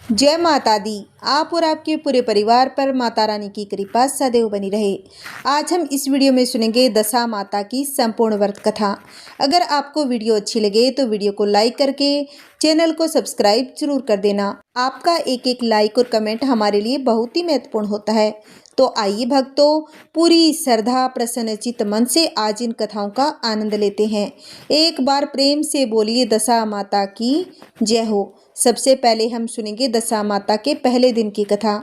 जय माता दी। आप और आपके पूरे परिवार पर माता रानी की कृपा सदैव बनी रहे। आज हम इस वीडियो में सुनेंगे दशा माता की संपूर्ण व्रत कथा। अगर आपको वीडियो अच्छी लगे तो वीडियो को लाइक करके चैनल को सब्सक्राइब जरूर कर देना। आपका एक एक लाइक और कमेंट हमारे लिए बहुत ही महत्वपूर्ण होता है। तो आइए भक्तों, पूरी श्रद्धा प्रसन्नचित मन से आज इन कथाओं का आनंद लेते हैं। एक बार प्रेम से बोलिए दशा माता की जय हो। सबसे पहले हम सुनेंगे दशा माता के पहले दिन की कथा।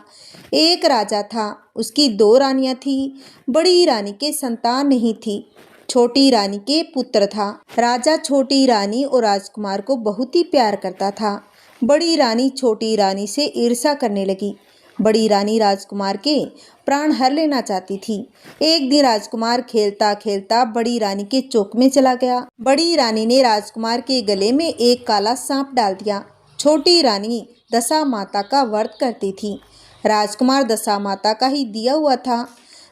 एक राजा था, उसकी दो रानियां थी। बड़ी रानी के संतान नहीं थी, छोटी रानी के पुत्र था। राजा छोटी रानी और राजकुमार को बहुत ही प्यार करता था। बड़ी रानी छोटी रानी से ईर्ष्या करने लगी। बड़ी रानी राजकुमार के प्राण हर लेना चाहती थी। एक दिन राजकुमार खेलता खेलता बड़ी रानी के चौक में चला गया। बड़ी रानी ने राजकुमार के गले में एक काला सांप डाल दिया। छोटी रानी दशा माता का व्रत करती थी। राजकुमार दशा माता का ही दिया हुआ था।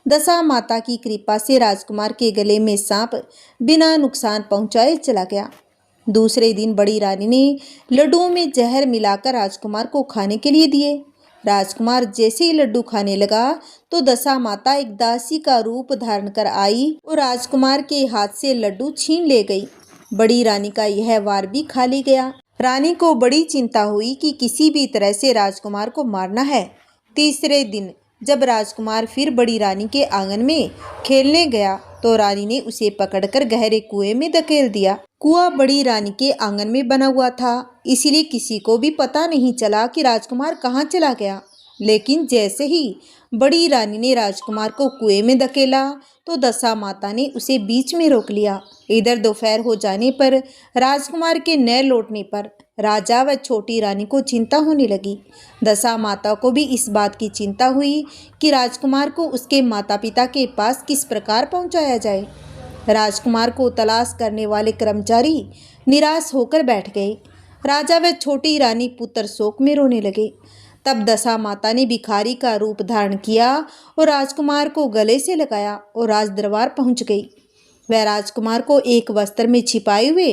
दशा माता की कृपा से राजकुमार के गले में सांप बिना नुकसान पहुंचाए चला गया। दूसरे दिन बड़ी रानी ने लड्डुओं में जहर मिलाकर राजकुमार को खाने के लिए दिए। राजकुमार जैसे ही लड्डू खाने लगा तो दशा माता एक दासी का रूप धारण कर आई और राजकुमार के हाथ से लड्डू छीन ले गई। बड़ी रानी का यह वार भी खा ली गया। रानी को बड़ी चिंता हुई कि किसी भी तरह से राजकुमार को मारना है। तीसरे दिन जब राजकुमार फिर बड़ी रानी के आंगन में खेलने गया तो रानी ने उसे पकड़कर गहरे कुएं में धकेल दिया। कुआं बड़ी रानी के आंगन में बना हुआ था, इसीलिए किसी को भी पता नहीं चला कि राजकुमार कहाँ चला गया। लेकिन जैसे ही बड़ी रानी ने राजकुमार को कुएं में धकेला तो दशा माता ने उसे बीच में रोक लिया। इधर दोपहर हो जाने पर राजकुमार के न लौटने पर राजा व छोटी रानी को चिंता होने लगी। दशा माता को भी इस बात की चिंता हुई कि राजकुमार को उसके माता पिता के पास किस प्रकार पहुंचाया जाए। राजकुमार को तलाश करने वाले कर्मचारी निराश होकर बैठ गए। राजा व छोटी रानी पुत्र शोक में रोने लगे। तब दशा माता ने भिखारी का रूप धारण किया और राजकुमार को गले से लगाया और राज दरबार पहुंच गई। वह राजकुमार को एक वस्त्र में छिपाए हुए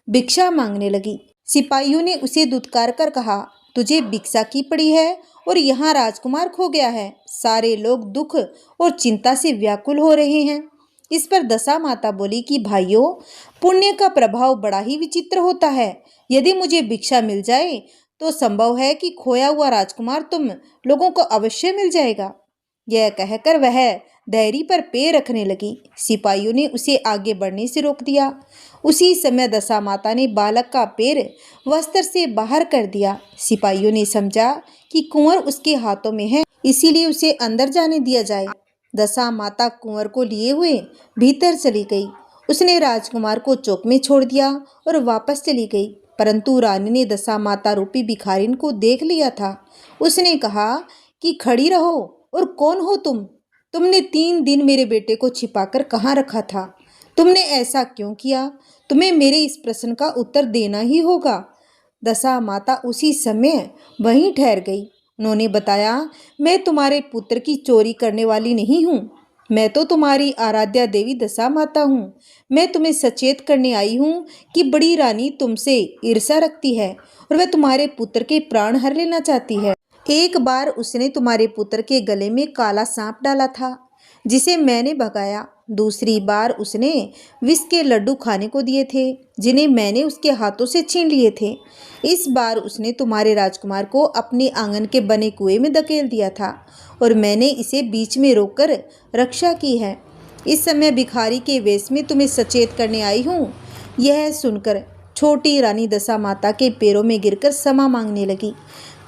भिक्षा मांगने लगी। सिपाहियों ने उसे दुत्कार कर कहा, तुझे भिक्षा की पड़ी है और यहाँ राजकुमार खो गया है। सारे लोग दुख और चिंता से व्याकुल हो रहे हैं। इस पर दशा माता बोली कि भाइयों, पुण्य का प्रभाव बड़ा ही विचित्र होता है। यदि मुझे भिक्षा मिल जाए तो संभव है कि खोया हुआ राजकुमार तुम लोगों को अवश्य मिल जाएगा। यह कहकर वह डायरी पर पैर रखने लगी। सिपाहियों ने उसे आगे बढ़ने से रोक दिया। उसी समय दशा माता ने बालक का पैर वस्त्र से बाहर कर दिया। सिपाहियों ने समझा कि कुंवर उसके हाथों में है, इसीलिए उसे अंदर जाने दिया जाए। दशा माता कुंवर को लिए हुए भीतर चली गई। उसने राजकुमार को चौक में छोड़ दिया और वापस चली गई। परंतु रानी ने दशा माता रूपी भिखारिन को देख लिया था। उसने कहा कि खड़ी रहो, और कौन हो तुम? तुमने 3 दिन मेरे बेटे को छिपाकर कहाँ रखा था? तुमने ऐसा क्यों किया? तुम्हें मेरे इस प्रश्न का उत्तर देना ही होगा। दशा माता उसी समय वहीं ठहर गई। उन्होंने बताया, मैं तुम्हारे पुत्र की चोरी करने वाली नहीं हूँ। मैं तो तुम्हारी आराध्या देवी दशा माता हूँ। मैं तुम्हें सचेत करने आई हूँ कि बड़ी रानी तुमसे ईर्ष्या रखती है और वह तुम्हारे पुत्र के प्राण हर लेना चाहती है। एक बार उसने तुम्हारे पुत्र के गले में काला सांप डाला था, जिसे मैंने भगाया। दूसरी बार उसने विष के लड्डू खाने को दिए थे, जिन्हें मैंने उसके हाथों से छीन लिए थे। इस बार उसने तुम्हारे राजकुमार को अपने आंगन के बने कुएं में धकेल दिया था और मैंने इसे बीच में रोककर रक्षा की है। इस समय भिखारी के वेश में तुम्हें सचेत करने आई हूँ। यह सुनकर छोटी रानी दशा माता के पैरों में गिरकर क्षमा मांगने लगी।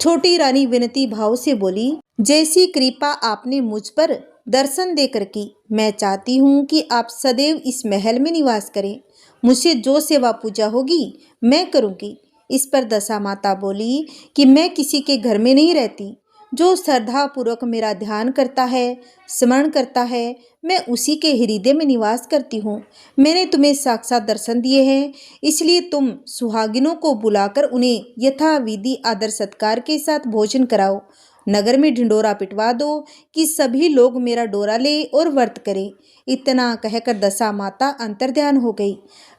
छोटी रानी विनती भाव से बोली, जैसी कृपा आपने मुझ पर दर्शन देकर की, मैं चाहती हूँ कि आप सदैव इस महल में निवास करें। मुझसे जो सेवा पूजा होगी मैं करूँगी। इस पर दशा माता बोली कि मैं किसी के घर में नहीं रहती। जो श्रद्धा पूर्वक मेरा ध्यान करता है, स्मरण करता है, मैं उसी के हृदय में निवास करती हूँ। मैंने तुम्हें साक्षात दर्शन दिए हैं, इसलिए तुम सुहागिनों को बुलाकर उन्हें यथाविधि आदर सत्कार के साथ भोजन कराओ। नगर में ढिंडोरा पिटवा दो कि सभी लोग मेरा डोरा ले और व्रत करें। इतना कहकर दशा माता अंतर्ध्यान हो गई।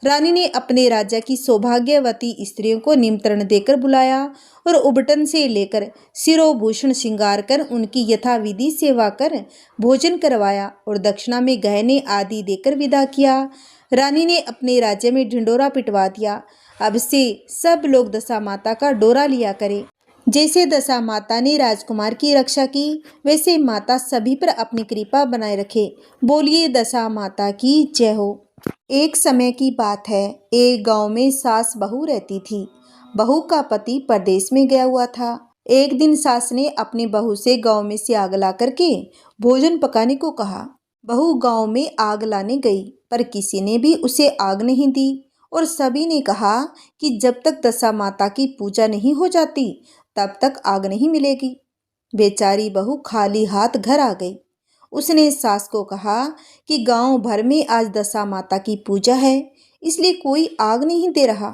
रानी ने अपने राज्य की सौभाग्यवती स्त्रियों को निमंत्रण देकर बुलाया और उबटन से लेकर शिरोभूषण श्रृंगार कर उनकी यथाविधि सेवा कर भोजन करवाया और दक्षिणा में गहने आदि देकर विदा किया। रानी ने अपने राज्य में ढिंडोरा पिटवा दिया। अब से सब लोग दशा माता का डोरा लिया करें। जैसे दशा माता ने राजकुमार की रक्षा की, वैसे माता सभी पर अपनी कृपा बनाए रखे। बोलिए दशा माता की जय हो। एक समय की बात है, एक गांव में सास बहू रहती थी। बहू का पति परदेश में गया हुआ था। एक दिन सास ने अपनी बहू से गांव में से आग ला करके भोजन पकाने को कहा। बहू गांव में आग लाने गई, पर किसी ने भी उसे आग नहीं दी और सभी ने कहा कि जब तक दशा माता की पूजा नहीं हो जाती तब तक आग नहीं मिलेगी। बेचारी बहू खाली हाथ घर आ गई। उसने सास को कहा कि गांव भर में आज दशा माता की पूजा है, इसलिए कोई आग नहीं दे रहा।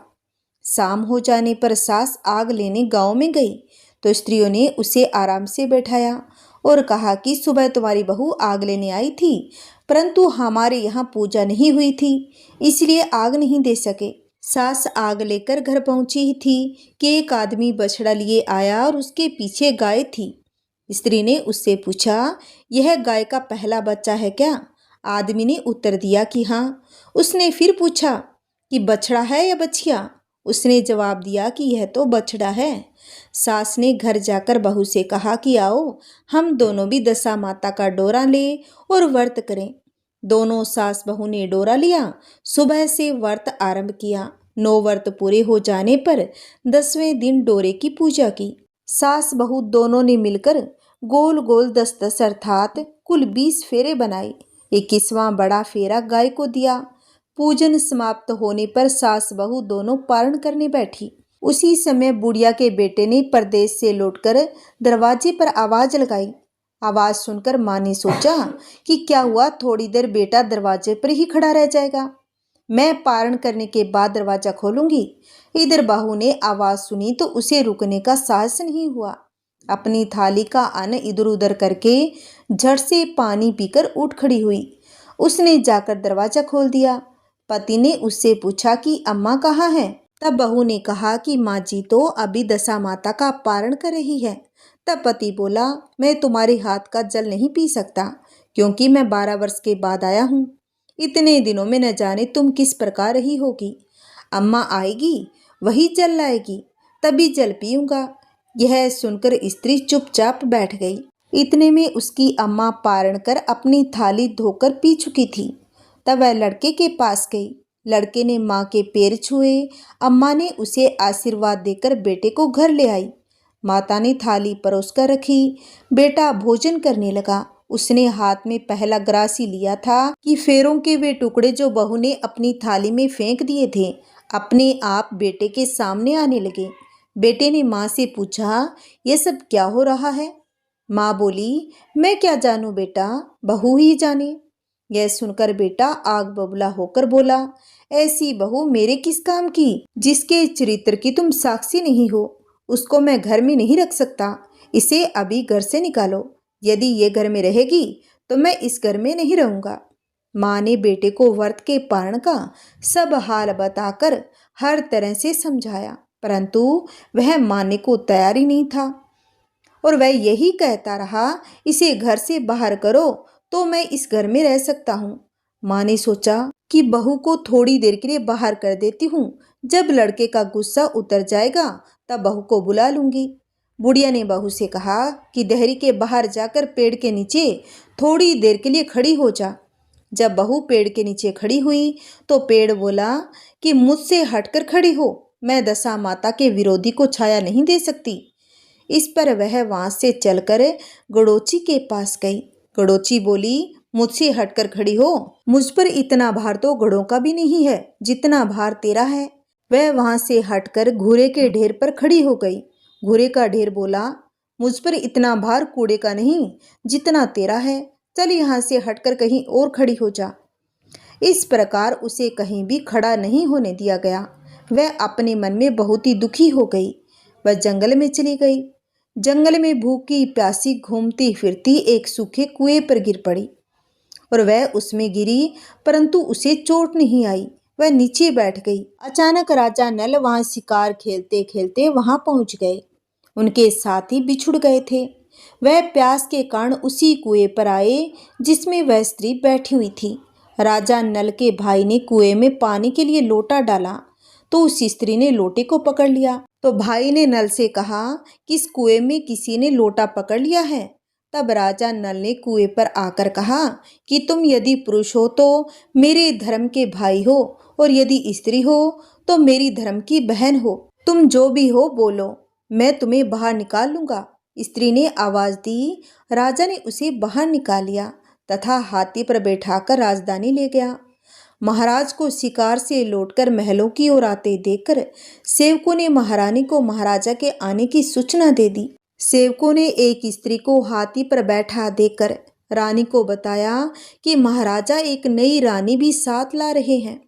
शाम हो जाने पर सास आग लेने गांव में गई तो स्त्रियों ने उसे आराम से बैठाया और कहा कि सुबह तुम्हारी बहू आग लेने आई थी, परंतु हमारे यहाँ पूजा नहीं हुई थी, इसलिए आग नहीं दे सके। सास आग लेकर घर पहुंची ही थी कि एक आदमी बछड़ा लिए आया और उसके पीछे गाय थी। स्त्री ने उससे पूछा, यह गाय का पहला बच्चा है क्या? आदमी ने उत्तर दिया कि हाँ। उसने फिर पूछा कि बछड़ा है या बछिया? उसने जवाब दिया कि यह तो बछड़ा है। सास ने घर जाकर बहू से कहा कि आओ हम दोनों भी दशा माता का डोरा ले और व्रत करें। दोनों सास बहू ने डोरा लिया। सुबह से व्रत आरंभ किया। 9 व्रत पूरे हो जाने पर 10वें दिन डोरे की पूजा की। सास बहू दोनों ने मिलकर गोल गोल 10-10 अर्थात कुल 20 फेरे बनाए। 21वां बड़ा फेरा गाय को दिया। पूजन समाप्त होने पर सास बहू दोनों पारण करने बैठी। उसी समय बुढ़िया के बेटे ने परदेश से लौटकर दरवाजे पर आवाज लगाई। आवाज सुनकर माँ ने सोचा कि क्या हुआ, थोड़ी देर बेटा दरवाजे पर ही खड़ा रह जाएगा, मैं पारण करने के बाद दरवाजा खोलूंगी। इधर बहू ने आवाज सुनी तो उसे रुकने का साहस नहीं हुआ। अपनी थाली का अन्न इधर उधर करके झट से पानी पीकर उठ खड़ी हुई। उसने जाकर दरवाजा खोल दिया। पति ने उससे पूछा कि अम्मा कहाँ है? तब बहू ने कहा कि माँ जी तो अभी दशा माता का पारण कर रही है। तब पति बोला, मैं तुम्हारे हाथ का जल नहीं पी सकता, क्योंकि मैं 12 वर्ष के बाद आया हूँ। इतने दिनों में न जाने तुम किस प्रकार रही होगी। अम्मा आएगी वही जल लाएगी, तभी जल पीऊंगा। यह सुनकर स्त्री चुपचाप बैठ गई। इतने में उसकी अम्मा पारण कर अपनी थाली धोकर पी चुकी थी। तब वह लड़के के पास गई। लड़के ने माँ के पैर छुए। अम्मा ने उसे आशीर्वाद देकर बेटे को घर ले आई। माता ने थाली परोस कर रखी। बेटा भोजन करने लगा। उसने हाथ में पहला ग्रास ही लिया था कि फेरों के वे टुकड़े जो बहू ने अपनी थाली में फेंक दिए थे अपने आप बेटे के सामने आने लगे। बेटे ने माँ से पूछा, ये सब क्या हो रहा है? माँ बोली, मैं क्या जानूं बेटा, बहू ही जाने। यह सुनकर बेटा आग बबूला होकर बोला, ऐसी बहू मेरे किस काम की, जिसके चरित्र की तुम साक्षी नहीं हो, उसको मैं घर में नहीं रख सकता। इसे अभी घर से निकालो। यदि ये घर में रहेगी तो मैं इस घर में नहीं रहूंगा। माँ ने बेटे को व्रत के पारण का सब हाल बताकर हर तरह से समझाया, परंतु वह मानने को तैयार ही नहीं था और वह यही कहता रहा, इसे घर से बाहर करो तो मैं इस घर में रह सकता हूँ। माँ ने सोचा कि बहू को थोड़ी देर के लिए बाहर कर देती हूँ, जब लड़के का गुस्सा उतर जाएगा तब बहू को बुला लूंगी। बुढ़िया ने बहू से कहा कि देहरी के बाहर जाकर पेड़ के नीचे थोड़ी देर के लिए खड़ी हो जा। जब बहू पेड़ के नीचे खड़ी हुई तो पेड़ बोला कि मुझसे हटकर खड़ी हो, मैं दशा माता के विरोधी को छाया नहीं दे सकती। इस पर वह वहां से चलकर गड़ोची के पास गई। गड़ोची बोली, मुझसे हटकर खड़ी हो, मुझ पर इतना भार तो घड़ों का भी नहीं है जितना भार तेरा है। वह वहां से हटकर घूरे के ढेर पर खड़ी हो गई। घूरे का ढेर बोला, मुझ पर इतना भार कूड़े का नहीं जितना तेरा है, चल यहाँ से हटकर कहीं और खड़ी हो जा। इस प्रकार उसे कहीं भी खड़ा नहीं होने दिया गया। वह अपने मन में बहुत ही दुखी हो गई। वह जंगल में चली गई। जंगल में भूखी प्यासी घूमती फिरती एक सूखे कुएं पर गिर पड़ी और वह उसमें गिरी, परंतु उसे चोट नहीं आई। वह नीचे बैठ गई। अचानक राजा नल वहां शिकार खेलते खेलते वहां पहुंच गए। उनके साथी बिछुड़ गए थे। वह प्यास के कारण उसी कुएं पर आए जिसमें वह स्त्री बैठी हुई थी। राजा नल के भाई ने कुएं में पानी के लिए लोटा डाला तो उस स्त्री ने लोटे को पकड़ लिया। तो भाई ने नल से कहा कि इस कुएं में किसी ने लोटा पकड़ लिया है। तब राजा नल ने कुएं पर आकर कहा कि तुम यदि पुरुष हो तो मेरे धर्म के भाई हो, और यदि स्त्री हो तो मेरी धर्म की बहन हो। तुम जो भी हो बोलो, मैं तुम्हें बाहर निकाल लूंगा। स्त्री ने आवाज दी। राजा ने उसे बाहर निकाल लिया तथा हाथी पर बैठाकर राजधानी ले गया। महाराज को शिकार से लौटकर महलों की ओर आते देखकर सेवकों ने महारानी को महाराजा के आने की सूचना दे दी। सेवकों ने एक स्त्री को हाथी पर बैठा देखकर रानी को बताया कि महाराजा एक नई रानी भी साथ ला रहे हैं।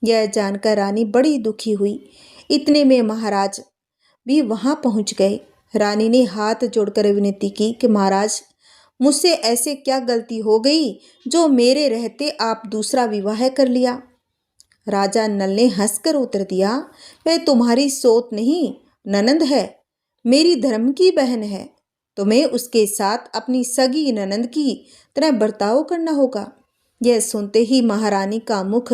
यह जानकर रानी बड़ी दुखी हुई। इतने में महाराज भी वहां पहुंच गए। रानी ने हाथ जोड़कर विनती की कि महाराज, मुझसे ऐसे क्या गलती हो गई जो मेरे रहते आप दूसरा विवाह कर लिया। राजा नल ने हंसकर उत्तर दिया, वह तुम्हारी सोत नहीं ननंद है, मेरी धर्म की बहन है। तुम्हें उसके साथ अपनी सगी ननंद की तरह बर्ताव करना होगा। यह सुनते ही महारानी का मुख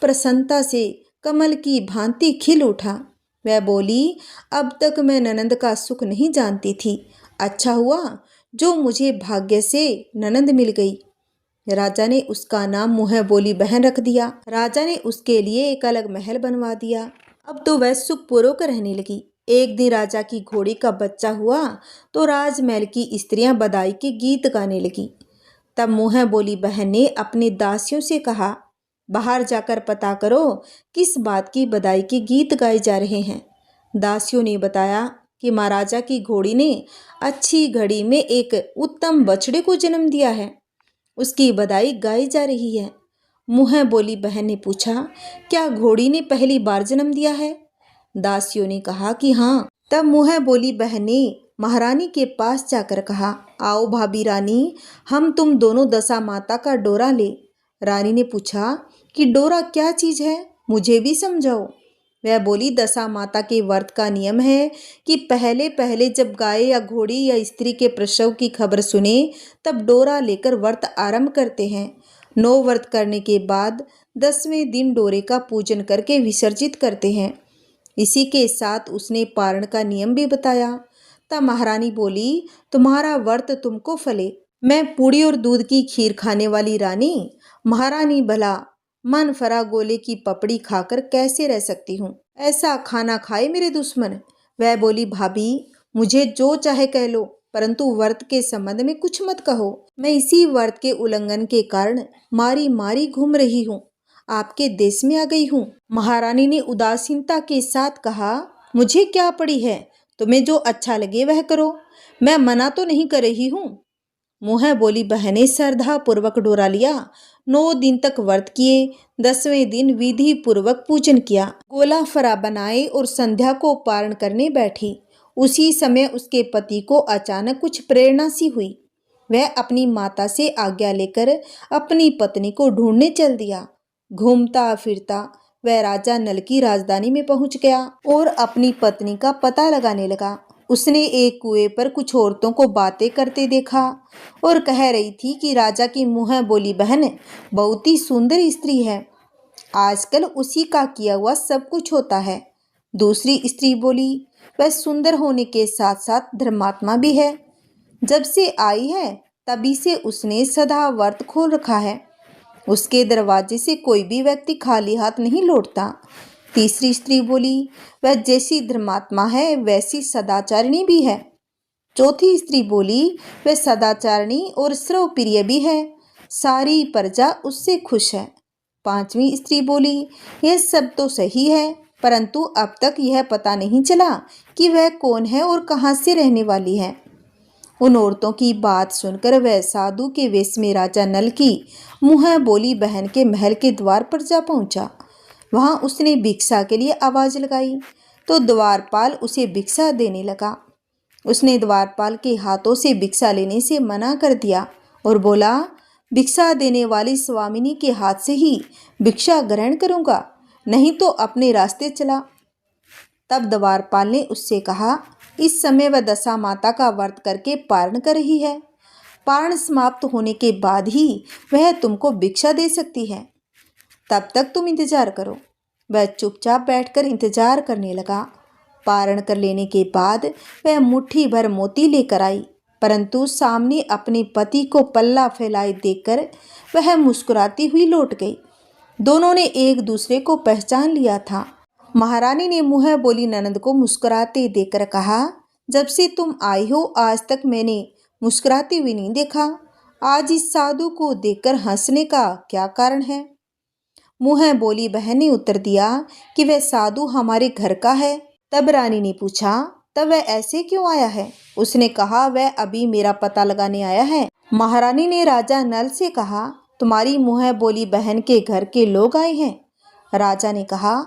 प्रसन्नता से कमल की भांति खिल उठा। वह बोली, अब तक मैं ननंद का सुख नहीं जानती थी। अच्छा हुआ जो मुझे भाग्य से ननंद मिल गई। राजा ने उसका नाम मुँह बोली बहन रख दिया। राजा ने उसके लिए एक अलग महल बनवा दिया। अब तो वह सुखपूर्वक रहने लगी। एक दिन राजा की घोड़ी का बच्चा हुआ तो राजमहल की स्त्रियां बधाई के गीत गाने लगी। तब मुँह बोली बहन ने अपनी दासियों से कहा, बाहर जाकर पता करो किस बात की बधाई के गीत गाए जा रहे हैं। दासियों ने बताया कि महाराजा की घोड़ी ने अच्छी घड़ी में एक उत्तम बछड़े को जन्म दिया है, उसकी बधाई गाई जा रही है। मुँह बोली बहन ने पूछा, क्या घोड़ी ने पहली बार जन्म दिया है? दासियों ने कहा कि हाँ। तब मुँह बोली बहन ने महारानी के पास जाकर कहा, आओ भाभी रानी, हम तुम दोनों दशा माता का डोरा ले। रानी ने पूछा कि डोरा क्या चीज है, मुझे भी समझाओ। वह बोली, दशा माता के व्रत का नियम है कि पहले पहले जब गाय या घोड़ी या स्त्री के प्रसव की खबर सुने तब डोरा लेकर व्रत आरंभ करते हैं। 9 व्रत करने के बाद 10वें दिन डोरे का पूजन करके विसर्जित करते हैं। इसी के साथ उसने पारण का नियम भी बताया। तब महारानी बोली, तुम्हारा व्रत तुमको फले। मैं पूड़ी और दूध की खीर खाने वाली रानी महारानी भला मन फरा गोले की पपड़ी खाकर कैसे रह सकती हूँ? ऐसा खाना खाए मेरे दुश्मन। वह बोली, भाभी मुझे जो चाहे कह लो, परंतु व्रत के संबंध में कुछ मत कहो। मैं इसी व्रत के उल्लंघन के कारण मारी मारी घूम रही हूँ, आपके देश में आ गई हूँ। महारानी ने उदासीनता के साथ कहा, मुझे क्या पड़ी है, तुम्हें जो अच्छा लगे वह करो, मैं मना तो नहीं कर रही हूँ। मुँह बोली बहन ने श्रद्धा पूर्वक डोरा लिया। 9 दिन तक व्रत किए। 10वें दिन विधि पूर्वक पूजन किया। गोला फरा बनाए और संध्या को पारण करने बैठी। उसी समय उसके पति को अचानक कुछ प्रेरणा सी हुई। वह अपनी माता से आज्ञा लेकर अपनी पत्नी को ढूंढने चल दिया। घूमता फिरता वह राजा नल की राजधानी में पहुंच गया और अपनी पत्नी का पता लगाने लगा। उसने एक कुएं पर कुछ औरतों को बातें करते देखा और कह रही थी कि राजा की मुँह बोली बहन बहुत ही सुंदर स्त्री है, आजकल उसी का किया हुआ सब कुछ होता है। दूसरी स्त्री बोली, वह सुंदर होने के साथ साथ धर्मात्मा भी है, जब से आई है तभी से उसने सदा व्रत खोल रखा है, उसके दरवाजे से कोई भी व्यक्ति खाली हाथ नहीं लौटता। तीसरी स्त्री बोली, वह जैसी धर्मात्मा है वैसी सदाचारिणी भी है। चौथी स्त्री बोली, वह सदाचारिणी और सर्वप्रिय भी है, सारी प्रजा उससे खुश है। 5वीं स्त्री बोली, यह सब तो सही है, परंतु अब तक यह पता नहीं चला कि वह कौन है और कहाँ से रहने वाली है। उन औरतों की बात सुनकर वह साधु के वेश में राजा नल की मुँह बोली बहन के महल के द्वार पर जा पहुंचा। वहां उसने भिक्षा के लिए आवाज लगाई तो द्वारपाल उसे भिक्षा देने लगा। उसने द्वारपाल के हाथों से भिक्षा लेने से मना कर दिया और बोला, भिक्षा देने वाली स्वामिनी के हाथ से ही भिक्षा ग्रहण करूंगा, नहीं तो अपने रास्ते चला। तब द्वारपाल ने उससे कहा, इस समय वह दशा माता का व्रत करके पारण कर रही है। पारण समाप्त होने के बाद ही वह तुमको भिक्षा दे सकती है, तब तक तुम इंतजार करो। वह चुपचाप बैठकर इंतजार करने लगा। पारण कर लेने के बाद वह मुट्ठी भर मोती लेकर आई, परंतु सामने अपने पति को पल्ला फैलाए देखकर वह मुस्कुराती हुई लौट गई। दोनों ने एक दूसरे को पहचान लिया था। महारानी ने मुँह बोली ननद को मुस्कुराते देखकर कहा, जब से तुम आई हो आज तक मैंने मुस्कुराती हुई नहीं देखा। आज इस साधु को देखकर हंसने का क्या कारण है? मुँह बोली बहन ने उत्तर दिया कि वह साधु हमारे घर का है। तब रानी ने पूछा, तब वह ऐसे क्यों आया है? उसने कहा, वह अभी मेरा पता लगाने आया है। महारानी ने राजा नल से कहा, तुम्हारी मुँह बोली बहन के घर के लोग आए हैं। राजा ने कहा,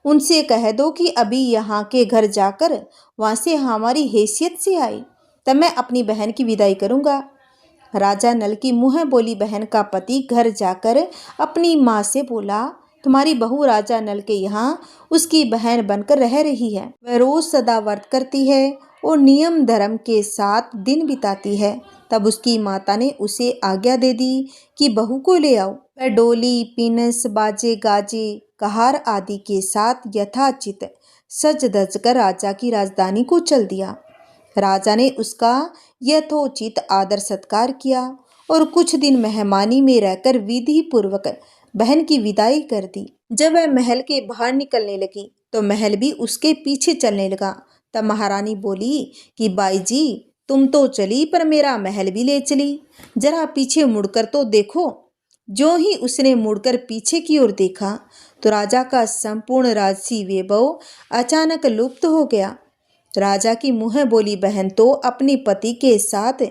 उनसे कह दो कि अभी यहाँ के घर जाकर वहाँ से हमारी हैसियत से आई, तब मैं अपनी बहन की विदाई करूँगा। राजा नल की मुँह बोली बहन का पति घर जाकर अपनी माँ से बोला, तुम्हारी बहू राजा नल के यहाँ उसकी बहन बनकर रह रही है। वह रोज सदा व्रत करती है और नियम धर्म के साथ दिन बिताती है। तब उसकी माता ने उसे आज्ञा दे दी कि बहू को ले आओ। वह डोली, पिनस, बाजे गाजे, कहार आदि के साथ यथाचित सज धज कर राजा की राजधानी को चल दिया। राजा ने उसका यथोचित आदर सत्कार किया और कुछ दिन मेहमानी में रहकर विधि पूर्वक बहन की विदाई कर दी। जब वह महल के बाहर निकलने लगी तो महल भी उसके पीछे चलने लगा। तब महारानी बोली कि बाई जी, तुम तो चली पर मेरा महल भी ले चली, जरा पीछे मुड़कर तो देखो। जो ही उसने मुड़कर पीछे की ओर देखा तो राजा का संपूर्ण राजसी वैभव अचानक लुप्त हो गया। राजा की मुँह बोली बहन तो अपने पति के साथ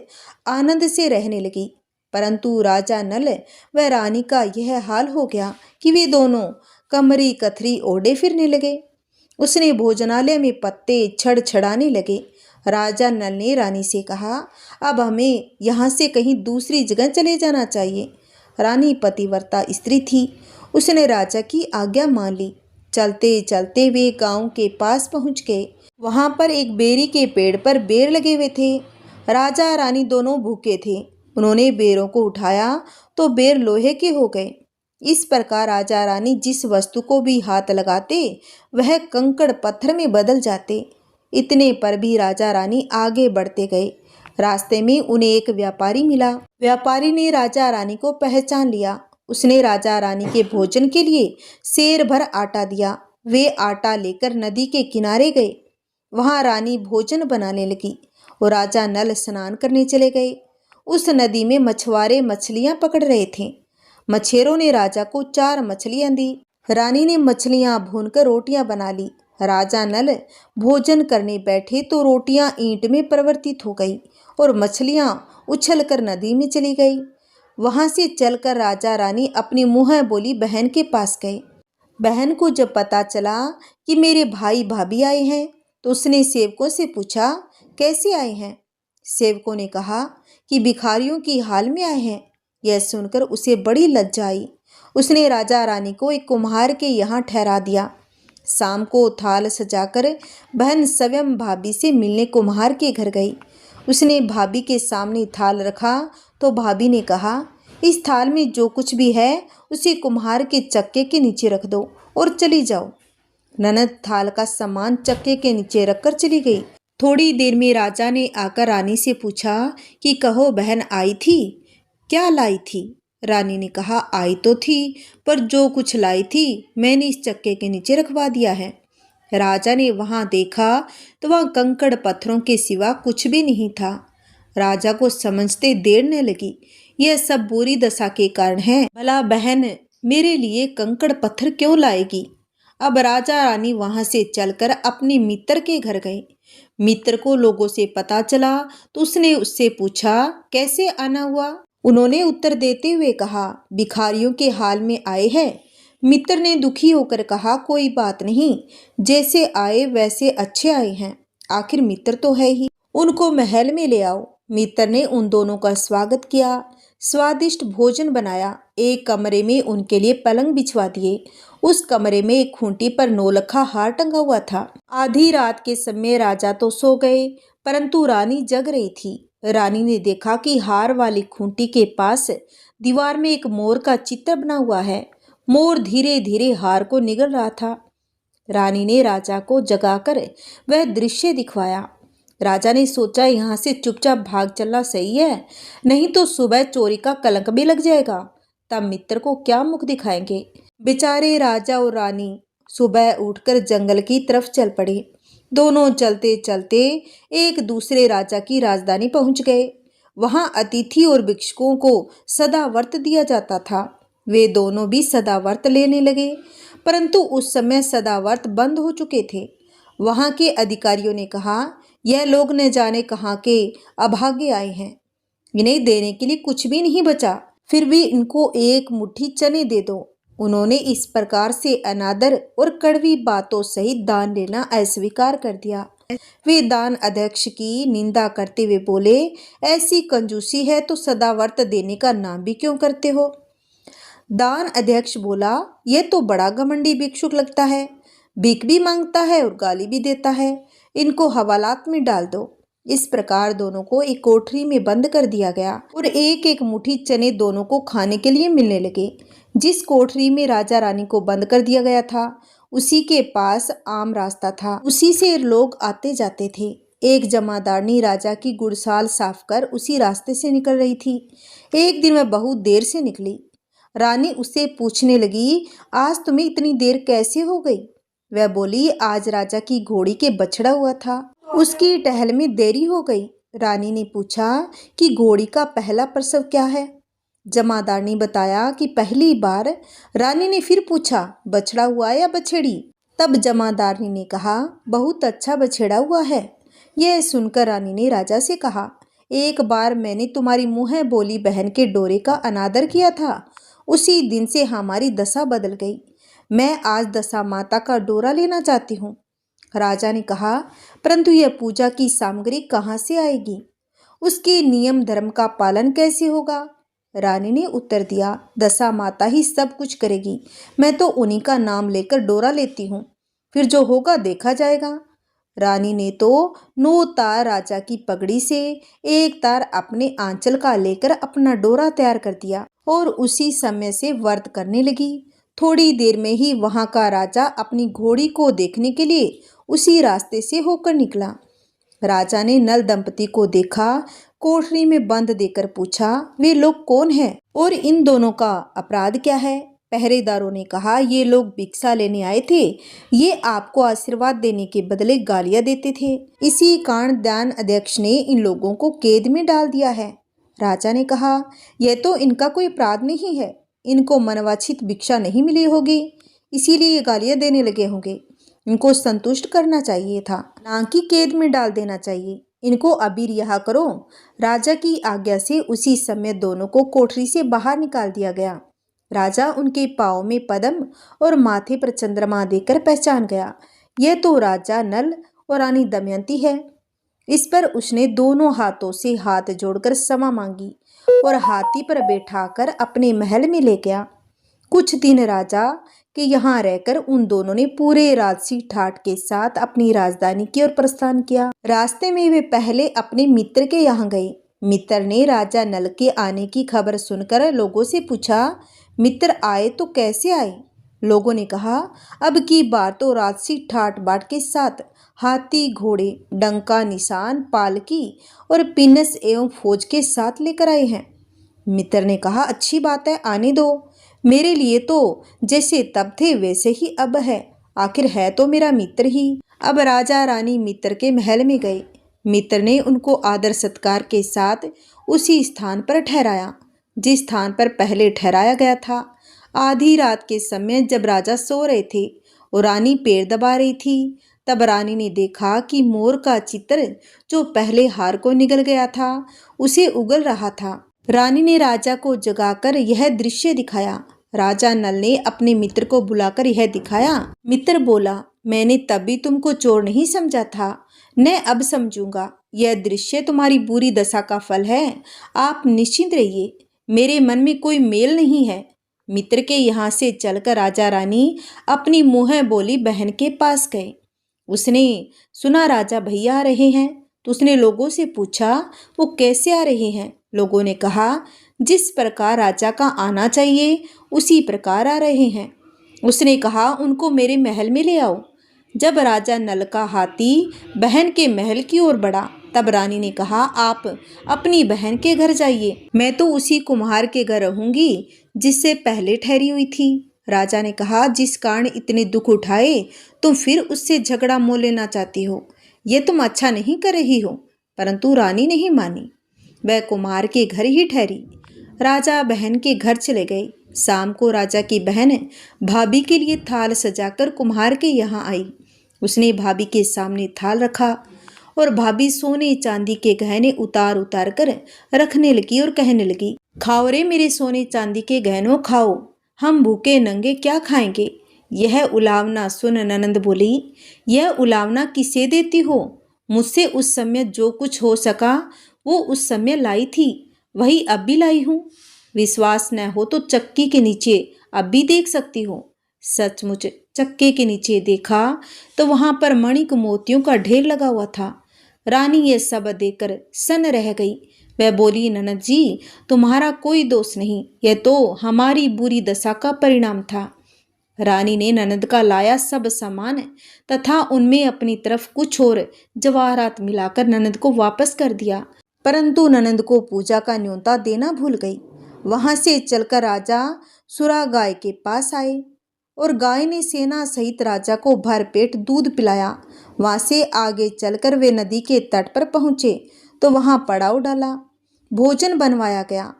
आनंद से रहने लगी, परंतु राजा नल व रानी का यह हाल हो गया कि वे दोनों कमरी कथरी ओढ़े फिरने लगे। उसने भोजनालय में पत्ते छड़छड़ाने लगे। राजा नल ने रानी से कहा, अब हमें यहाँ से कहीं दूसरी जगह चले जाना चाहिए। रानी पतिव्रता स्त्री थी, उसने राजा की आज्ञा मान ली। चलते चलते वे गांव के पास पहुँच गए। वहाँ पर एक बेरी के पेड़ पर बेर लगे हुए थे। राजा रानी दोनों भूखे थे। उन्होंने बेरों को उठाया तो बेर लोहे के हो गए। इस प्रकार राजा रानी जिस वस्तु को भी हाथ लगाते वह कंकड़ पत्थर में बदल जाते। इतने पर भी राजा रानी आगे बढ़ते गए। रास्ते में उन्हें एक व्यापारी मिला। व्यापारी ने राजा रानी को पहचान लिया। उसने राजा रानी के भोजन के लिए सेर भर आटा दिया। वे आटा लेकर नदी के किनारे गए। वहां रानी भोजन बनाने लगी और राजा नल स्नान करने चले गए। उस नदी में मछुआरे मछलियां पकड़ रहे थे। मछेरों ने राजा को 4 मछलियां दी। रानी ने मछलियां भूनकर रोटियां बना ली। राजा नल भोजन करने बैठे तो रोटियां ईंट में परिवर्तित हो गई और मछलियां उछलकर नदी में चली गई। वहां से चलकर राजा रानी अपनी मुँह बोली बहन के पास गए। बहन को जब पता चला कि मेरे भाई भाभी आए हैं तो उसने सेवकों से पूछा, कैसे आए हैं? सेवकों ने कहा कि भिखारियों की हाल में आए हैं। यह सुनकर उसे बड़ी लज्जा आई। उसने राजा रानी को एक कुम्हार के यहाँ ठहरा दिया। शाम को थाल सजाकर बहन स्वयं भाभी से मिलने कुम्हार के घर गई। उसने भाभी के सामने थाल रखा तो भाभी ने कहा, इस थाल में जो कुछ भी है उसे कुम्हार के चक्के के नीचे रख दो और चली जाओ। ननद थाल का सामान चक्के के नीचे रखकर चली गई। थोड़ी देर में राजा ने आकर रानी से पूछा कि कहो बहन आई थी, क्या लाई थी? रानी ने कहा, आई तो थी पर जो कुछ लाई थी मैंने इस चक्के के नीचे रखवा दिया है। राजा ने वहां देखा तो वहां कंकड़ पत्थरों के सिवा कुछ भी नहीं था। राजा को समझते देर न लगी, यह सब बुरी दशा के कारण है। भला बहन मेरे लिए कंकड़ पत्थर क्यों लाएगी? अब राजा रानी वहां से चलकर अपने मित्र के घर गए। मित्र को लोगों से पता चला तो उसने उससे पूछा, कैसे आना हुआ? उन्होंने उत्तर देते हुए कहा, भिखारियों के हाल में आए हैं। मित्र ने दुखी होकर कहा, कोई बात नहीं, जैसे आए वैसे अच्छे आए हैं, आखिर मित्र तो है ही। उनको महल में ले आओ। मित्र ने उन दोनों का स्वागत किया, स्वादिष्ट भोजन बनाया, एक कमरे में उनके लिए पलंग बिछवा दिए। उस कमरे में एक खूंटी पर नौलखा हार टंगा हुआ था। आधी रात के समय राजा तो सो गए, परंतु रानी जग रही थी। रानी ने देखा कि हार वाली खूंटी के पास दीवार में एक मोर का चित्र बना हुआ है। मोर धीरे धीरे हार को निगल रहा था। रानी ने राजा को जगाकर वह दृश्य दिखवाया। राजा ने सोचा, यहाँ से चुपचाप भाग चलना सही है, नहीं तो सुबह चोरी का कलंक भी लग जाएगा। तब मित्र को क्या मुख दिखाएंगे। बेचारे राजा और रानी सुबह उठकर जंगल की तरफ चल पड़े। दोनों चलते चलते एक दूसरे राजा की राजधानी पहुंच गए। वहां अतिथि और भिक्षुकों को सदाव्रत दिया जाता था। वे दोनों भी सदाव्रत लेने लगे, परंतु उस समय सदाव्रत बंद हो चुके थे। वहां के अधिकारियों ने कहा, यह लोग न जाने कहाँ के अभागे आए हैं, इन्हें देने के लिए कुछ भी नहीं बचा, फिर भी इनको एक मुट्ठी चने दे दो। उन्होंने इस प्रकार से अनादर और कड़वी बातों सहित दान लेना अस्वीकार कर दिया। वे दान अध्यक्ष की निंदा करते हुए बोले, ऐसी कंजूसी है तो सदाव्रत देने का नाम भी क्यों करते हो। दान अध्यक्ष बोला, यह तो बड़ा घमंडी भिक्षुक लगता है, भीख भी मांगता है और गाली भी देता है, इनको हवालात में डाल दो। इस प्रकार दोनों को एक कोठरी में बंद कर दिया गया और एक एक मुट्ठी चने दोनों को खाने के लिए मिलने लगे। जिस कोठरी में राजा रानी को बंद कर दिया गया था, उसी के पास आम रास्ता था, उसी से लोग आते जाते थे। एक जमादारनी राजा की गुड़साल साफ कर उसी रास्ते से निकल रही थी। एक दिन वह बहुत देर से निकली। रानी उससे पूछने लगी, आज तुम्हें इतनी देर कैसे हो गई। वह बोली, आज राजा की घोड़ी के बछड़ा हुआ था, उसकी टहल में देरी हो गई। रानी ने पूछा कि घोड़ी का पहला प्रसव क्या है। जमादार ने बताया कि पहली बार। रानी ने फिर पूछा, बछड़ा हुआ या बछड़ी। तब जमादारनी ने कहा, बहुत अच्छा बछड़ा हुआ है। यह सुनकर रानी ने राजा से कहा, एक बार मैंने तुम्हारी मुँह बोली बहन के डोरे का अनादर किया था, उसी दिन से हमारी दशा बदल गई। मैं आज दशा माता का डोरा लेना चाहती हूँ। राजा ने कहा, परंतु यह पूजा की सामग्री कहाँ से आएगी, उसके नियम धर्म का पालन कैसे होगा। रानी ने उत्तर दिया, दशा माता ही सब कुछ करेगी, मैं तो उन्हीं का नाम लेकर डोरा लेती हूँ, फिर जो होगा देखा जाएगा। रानी ने तो 9 तार राजा की पगड़ी से, एक तार अपने आंचल का लेकर अपना डोरा तैयार कर दिया और उसी समय से व्रत करने लगी। थोड़ी देर में ही वहां का राजा अपनी घोड़ी को देखने के लिए उसी रास्ते से होकर निकला। राजा ने नल दंपति को देखा, कोठरी में बंद देकर पूछा, वे लोग कौन हैं और इन दोनों का अपराध क्या है। पहरेदारों ने कहा, ये लोग भिक्षा लेने आए थे, ये आपको आशीर्वाद देने के बदले गालियां देते थे, इसी कारण दान अध्यक्ष ने इन लोगों को कैद में डाल दिया है। राजा ने कहा, यह तो इनका कोई अपराध नहीं है, इनको मनवांछित भिक्षा नहीं मिली होगी, इसीलिए ये गालियां देने लगे होंगे। इनको संतुष्ट करना चाहिए था, ना कि कैद में डाल देना चाहिए। इनको अभी रिहा करो। राजा की आज्ञा से उसी समय दोनों को कोठरी से बाहर निकाल दिया गया। राजा उनके पाँव में पद्म और माथे पर चंद्रमा देकर पहचान गया, यह तो राजा नल और रानी दमयंती है। इस पर उसने दोनों हाथों से हाथ जोड़कर क्षमा मांगी और हाथी पर बैठाकर अपने महल में ले गया। कुछ दिन राजा के यहाँ रहकर उन दोनों ने पूरे राजसी ठाट के साथ अपनी राजधानी की ओर प्रस्थान किया। रास्ते में वे पहले अपने मित्र के यहाँ गए। मित्र ने राजा नल के आने की खबर सुनकर लोगों से पूछा, मित्र आए तो कैसे आए। लोगों ने कहा, अब की बार तो राजसी ठाट बाट के साथ हाथी, घोड़े, डंका, निशान, पालकी और पिनस एवं फौज के साथ लेकर आए हैं। मित्र ने कहा, अच्छी बात है, आने दो। मेरे लिए तो जैसे तब थे वैसे ही अब है, आखिर है तो मेरा मित्र ही। अब राजा रानी मित्र के महल में गए। मित्र ने उनको आदर सत्कार के साथ उसी स्थान पर ठहराया जिस स्थान पर पहले ठहराया गया था। आधी रात के समय जब राजा सो रहे थे और रानी पैर दबा रही थी, तब रानी ने देखा कि मोर का चित्र जो पहले हार को निगल गया था उसे उगल रहा था। रानी ने राजा को जगाकर यह दृश्य दिखाया। राजा नल ने अपने मित्र को बुलाकर यह दिखाया। मित्र बोला, मैंने तब भी तुमको चोर नहीं समझा था, न अब समझूंगा। यह दृश्य तुम्हारी बुरी दशा का फल है। आप निश्चिंत रहिए, मेरे मन में कोई मेल नहीं है। मित्र के यहाँ से चलकर राजा रानी अपनी मुँह बोली बहन के पास गए। उसने सुना राजा भैया आ रहे हैं, तो उसने लोगों से पूछा वो कैसे आ रहे हैं। लोगों ने कहा जिस प्रकार राजा का आना चाहिए उसी प्रकार आ रहे हैं। उसने कहा उनको मेरे महल में ले आओ। जब राजा नल का हाथी बहन के महल की ओर बढ़ा, तब रानी ने कहा आप अपनी बहन के घर जाइए, मैं तो उसी कुम्हार के घर रहूंगी जिससे पहले ठहरी हुई थी। राजा ने कहा जिस कारण इतने दुख उठाए तुम फिर उससे झगड़ा मोल लेना चाहती हो, ये तुम अच्छा नहीं कर रही हो। परंतु रानी नहीं मानी, वह कुम्हार के घर ही ठहरी। राजा बहन के घर चले गए। शाम को राजा की बहन भाभी के लिए थाल सजाकर कुम्हार के यहाँ आई। उसने भाभी के सामने थाल रखा और भाभी सोने चांदी के गहने उतार उतार कर रखने लगी और कहने लगी, खाओ रे मेरे सोने चांदी के गहनों खाओ, हम भूखे नंगे क्या खाएंगे। यह उलावना सुन ननंद बोली, यह उलावना किसे देती हो? मुझसे उस समय जो कुछ हो सका वो उस समय लाई थी, वही अब भी लाई हूँ। विश्वास न हो तो चक्की के नीचे अब भी देख सकती हो। सचमुच चक्के के नीचे देखा तो वहां पर मणिक मोतियों का ढेर लगा हुआ था। रानी ये सब देखकर सन रह गई। वह बोली, ननद जी तुम्हारा कोई दोष नहीं, यह तो हमारी बुरी दशा का परिणाम था। रानी ने ननद का लाया सब सामान तथा उनमें अपनी तरफ कुछ और जवाहरात मिलाकर ननद को वापस कर दिया, परंतु ननद को पूजा का न्योता देना भूल गई। वहां से चलकर राजा सुरा गाय के पास आए और गाय ने सेना सहित राजा को भरपेट दूध पिलाया। वहां से आगे चलकर वे नदी के तट पर पहुंचे तो वहां पड़ाव डाला, भोजन बनवाया गया।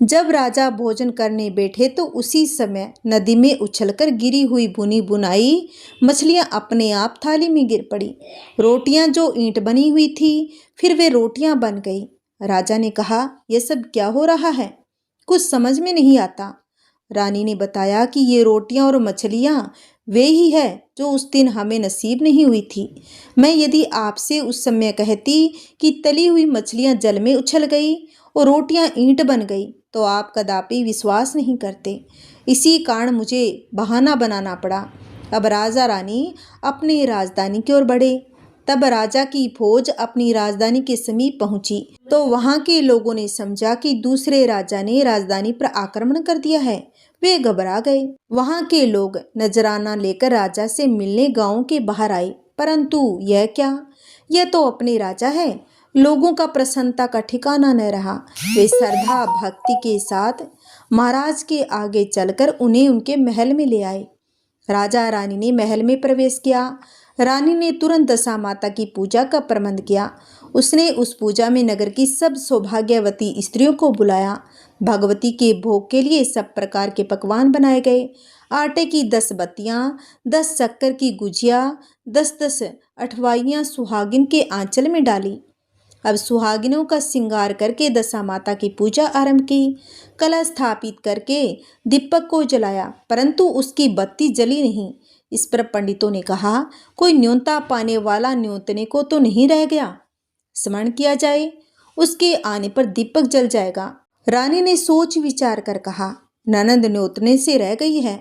जब राजा भोजन करने बैठे तो उसी समय नदी में उछलकर गिरी हुई बुनी बुनाई मछलियां अपने आप थाली में गिर पड़ी। रोटियां जो ईंट बनी हुई थी फिर वे रोटियां बन गई। राजा ने कहा यह सब क्या हो रहा है, कुछ समझ में नहीं आता। रानी ने बताया कि ये रोटियां और मछलियां वे ही है जो उस दिन हमें नसीब नहीं हुई थी। मैं यदि आपसे उस समय कहती कि तली हुई मछलियां जल में उछल गई और रोटियां ईंट बन गई तो आप कदापि विश्वास नहीं करते। इसी कारण मुझे बहाना बनाना पड़ा। अब राजा रानी अपनी राजधानी की ओर बढ़े। तब राजा की फौज अपनी राजधानी के समीप पहुंची तो वहां के लोगों ने समझा कि दूसरे राजा ने राजधानी पर आक्रमण कर दिया है। वे घबरा गए। वहां के लोग नजराना लेकर राजा से मिलने गांव के बाहर आए, परंतु यह क्या, यह तो अपने राजा है। लोगों का प्रसन्नता का ठिकाना न रहा। वे श्रद्धा भक्ति के साथ महाराज के आगे चलकर उन्हें उनके महल में ले आए। राजा रानी ने महल में प्रवेश किया। रानी ने तुरंत दशा माता की पूजा का प्रबंध किया। उसने उस पूजा में नगर की सब सौभाग्यवती स्त्रियों को बुलाया। भगवती के भोग के लिए सब प्रकार के पकवान बनाए गए। आटे की 10 बत्तियां, 10 शक्कर की गुजिया, 10-10 अठवाइयां सुहागिन के आंचल में डाली। अब सुहागिनों का श्रृंगार करके दशा माता की पूजा आरंभ की। कलश स्थापित करके दीपक को जलाया, परंतु उसकी बत्ती जली नहीं। इस पर पंडितों ने कहा कोई न्योता पाने वाला न्योतने को तो नहीं रह गया, स्मरण किया जाए, उसके आने पर दीपक जल जाएगा। रानी ने सोच विचार कर कहा ननद न्योतने से रह गई है।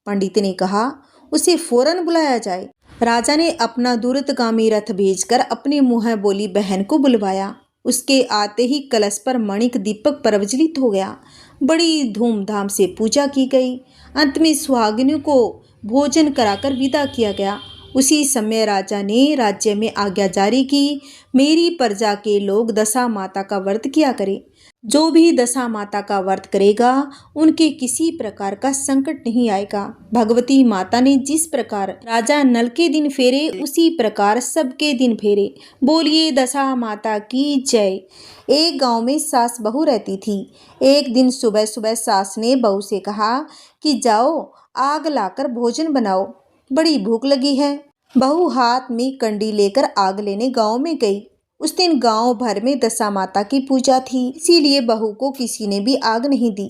पंडित ने कहा उसे फौरन बुलाया जाए। राजा ने अपना दूरतगामी रथ भेजकर अपनी मुँह बोली बहन को बुलवाया। उसके आते ही कलश पर मणिक दीपक प्रज्वलित हो गया। बड़ी धूमधाम से पूजा की गई। अंत में सुहागिनों को भोजन कराकर विदा किया गया। उसी समय राजा ने राज्य में आज्ञा जारी की, मेरी प्रजा के लोग दशा माता का व्रत किया करे। जो भी दशा माता का व्रत करेगा उनके किसी प्रकार का संकट नहीं आएगा। भगवती माता ने जिस प्रकार राजा नल के दिन फेरे उसी प्रकार सबके दिन फेरे। बोलिए दशा माता की जय। एक गांव में सास बहू रहती थी। एक दिन सुबह सुबह सास ने बहू से कहा कि जाओ आग लाकर भोजन बनाओ, बड़ी भूख लगी है। बहू हाथ में कंडी लेकर आग लेने गांव में गई। उस दिन गांव भर में दशा माता की पूजा थी, इसीलिए बहू को किसी ने भी आग नहीं दी।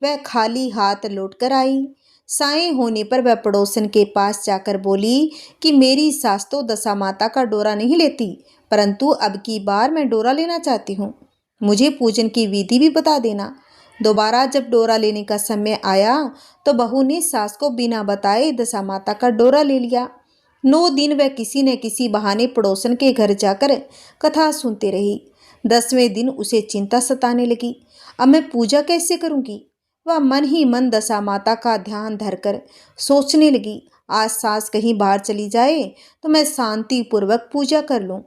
वह खाली हाथ लौट कर आई। साय होने पर वह पड़ोसन के पास जाकर बोली कि मेरी सास तो दशा माता का डोरा नहीं लेती, परंतु अब की बार मैं डोरा लेना चाहती हूँ। मुझे पूजन की विधि भी बता देना। दोबारा जब डोरा लेने का समय आया तो बहू ने सास को बिना बताए दशा माता का डोरा ले लिया। 9 दिन वह किसी न किसी बहाने पड़ोसन के घर जाकर कथा सुनते रही। 10वें दिन उसे चिंता सताने लगी। अब मैं पूजा कैसे करूंगी? वह मन ही मन दशा माता का ध्यान धरकर सोचने लगी, आज सास कहीं बाहर चली जाए तो मैं शांति पूर्वक पूजा कर लूं।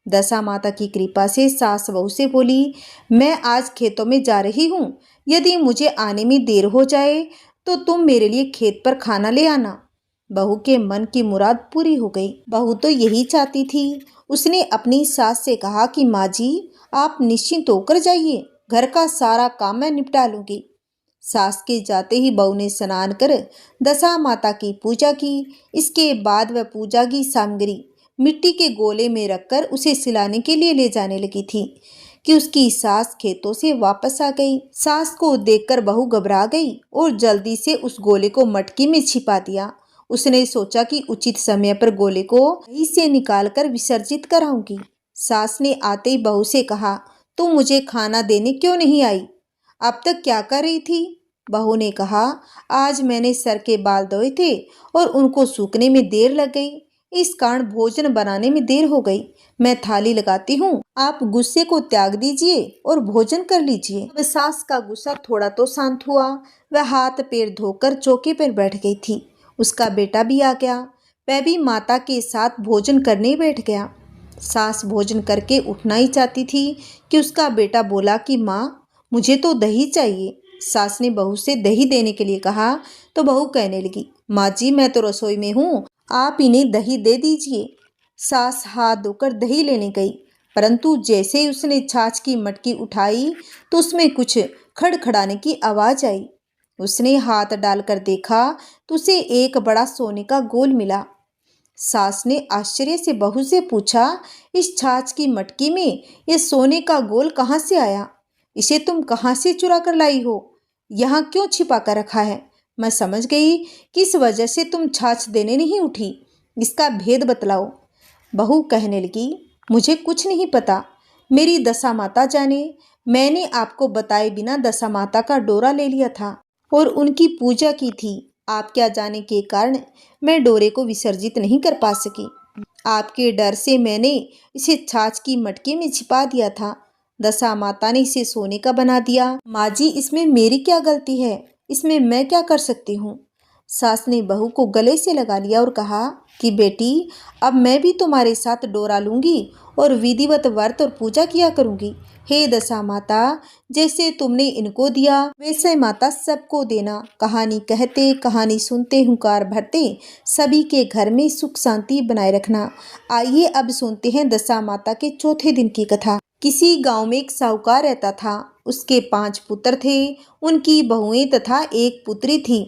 दशा माता की कृपा से सास बहू से बोली, मैं आज खेतों में जा रही हूँ, यदि मुझे आने में देर हो जाए तो तुम मेरे लिए खेत पर खाना ले आना। बहू के मन की मुराद पूरी हो गई। बहू तो यही चाहती थी। उसने अपनी सास से कहा कि माँ जी, आप निश्चिंत होकर जाइए, घर का सारा काम मैं निपटा लूंगी। सास के जाते ही बहू ने स्नान कर दशा माता की पूजा की। इसके बाद वह पूजा की सामग्री मिट्टी के गोले में रखकर उसे सिलाने के लिए ले जाने लगी थी कि उसकी सास खेतों से वापस आ गई। सास को देखकर बहू घबरा गई और जल्दी से उस गोले को मटकी में छिपा दिया। उसने सोचा कि उचित समय पर गोले को दही से निकालकर विसर्जित कराऊंगी। सास ने आते ही बहू से कहा, तू मुझे खाना देने क्यों नहीं आई? अब तक क्या कर रही थी? बहू ने कहा, आज मैंने सर के बाल धोए थे और उनको सूखने में देर लग गई, इस कारण भोजन बनाने में देर हो गई। मैं थाली लगाती हूँ, आप गुस्से को त्याग दीजिए और भोजन कर लीजिए। वह सास का गुस्सा थोड़ा तो शांत हुआ। वह हाथ पैर धोकर चौके पर बैठ गई थी। उसका बेटा भी आ गया। वह भी माता के साथ भोजन करने बैठ गया। सास भोजन करके उठना ही चाहती थी कि उसका बेटा बोला कि माँ, मुझे तो दही चाहिए। सास ने बहू से दही देने के लिए कहा तो बहू कहने लगी, माँ जी, मैं तो रसोई में हूँ, आप इन्हें दही दे दीजिए। सास हाथ धोकर दही लेने गई, परंतु जैसे ही उसने छाछ की मटकी उठाई तो उसमें कुछ खड़खड़ाने की आवाज आई। उसने हाथ डालकर देखा तो उसे एक बड़ा सोने का गोल मिला। सास ने आश्चर्य से बहू से पूछा, इस छाछ की मटकी में ये सोने का गोल कहाँ से आया? इसे तुम कहाँ से चुरा कर लाई हो? यहाँ क्यों छिपा कर रखा है? मैं समझ गई किस वजह से तुम छाछ देने नहीं उठी। इसका भेद बतलाओ। बहू कहने लगी, मुझे कुछ नहीं पता, मेरी दशा माता जाने। मैंने आपको बताए बिना दशा माता का डोरा ले लिया था और उनकी पूजा की थी। आप क्या जाने के कारण मैं डोरे को विसर्जित नहीं कर पा सकी। आपके डर से मैंने इसे छाछ की मटके में छिपा दिया था। दशा माता ने इसे सोने का बना दिया। माँ जी, इसमें मेरी क्या गलती है? इसमें मैं क्या कर सकती हूँ? सास ने बहू को गले से लगा लिया और कहा कि बेटी, अब मैं भी तुम्हारे साथ डोरा लूंगी और विधिवत व्रत और पूजा किया करूंगी। हे दशा माता, जैसे तुमने इनको दिया वैसे माता सबको देना। कहानी कहते कहानी सुनते हुंकार भरते सभी के घर में सुख शांति बनाए रखना। आइए अब सुनते हैं दशा माता के चौथे दिन की कथा। किसी गांव में एक साहूकार रहता था। उसके 5 पुत्र थे, उनकी बहुएं तथा एक पुत्री थी।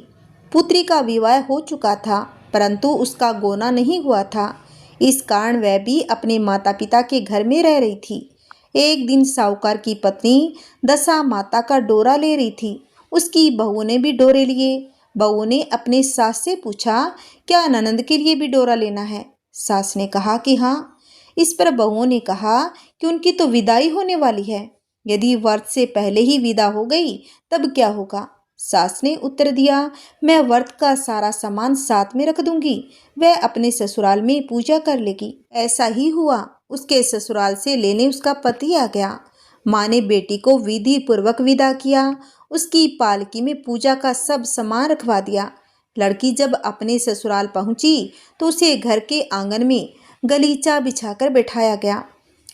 पुत्री का विवाह हो चुका था, परंतु उसका गोना नहीं हुआ था। इस कारण वह भी अपने माता पिता के घर में रह रही थी। एक दिन साहूकार की पत्नी दशा माता का डोरा ले रही थी। उसकी बहू ने भी डोरे लिए। बहू ने अपने सास से पूछा, क्या ननंद के लिए भी डोरा लेना है? सास ने कहा कि हाँ। इस पर बहुओं ने कहा कि उनकी तो विदाई होने वाली है, यदि व्रत से पहले ही विदा हो गई तब क्या होगा? सास ने उत्तर दिया, मैं व्रत का सारा सामान साथ में रख दूंगी, वह अपने ससुराल में पूजा कर लेगी। ऐसा ही हुआ। उसके ससुराल से लेने उसका पति आ गया। माँ ने बेटी को विधि पूर्वक विदा किया। उसकी पालकी में पूजा का सब सामान रखवा दिया। लड़की जब अपने ससुराल पहुंची तो उसे घर के आंगन में गलीचा बिछाकर बैठाया गया।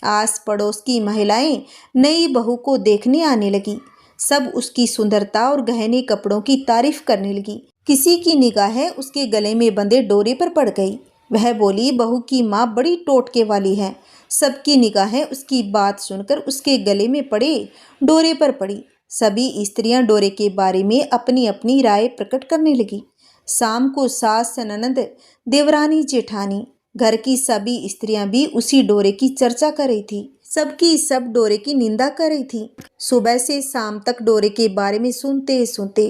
आस पड़ोस की महिलाएं नई बहू को देखने आने लगी। सब उसकी सुंदरता और गहने कपड़ों की तारीफ करने लगी। किसी की निगाहें उसके गले में बंधे डोरे पर पड़ गई। वह बोली, बहू की माँ बड़ी टोटके वाली है। सबकी निगाहें उसकी बात सुनकर उसके गले में पड़े डोरे पर पड़ी। सभी स्त्रियां डोरे के बारे में अपनी अपनी राय प्रकट करने लगी। शाम को सास, ननंद, देवरानी, जेठानी, घर की सभी स्त्रियां भी उसी डोरे की चर्चा कर रही थी। सबकी सब डोरे की निंदा कर रही थी। सुबह से शाम तक डोरे के बारे में सुनते सुनते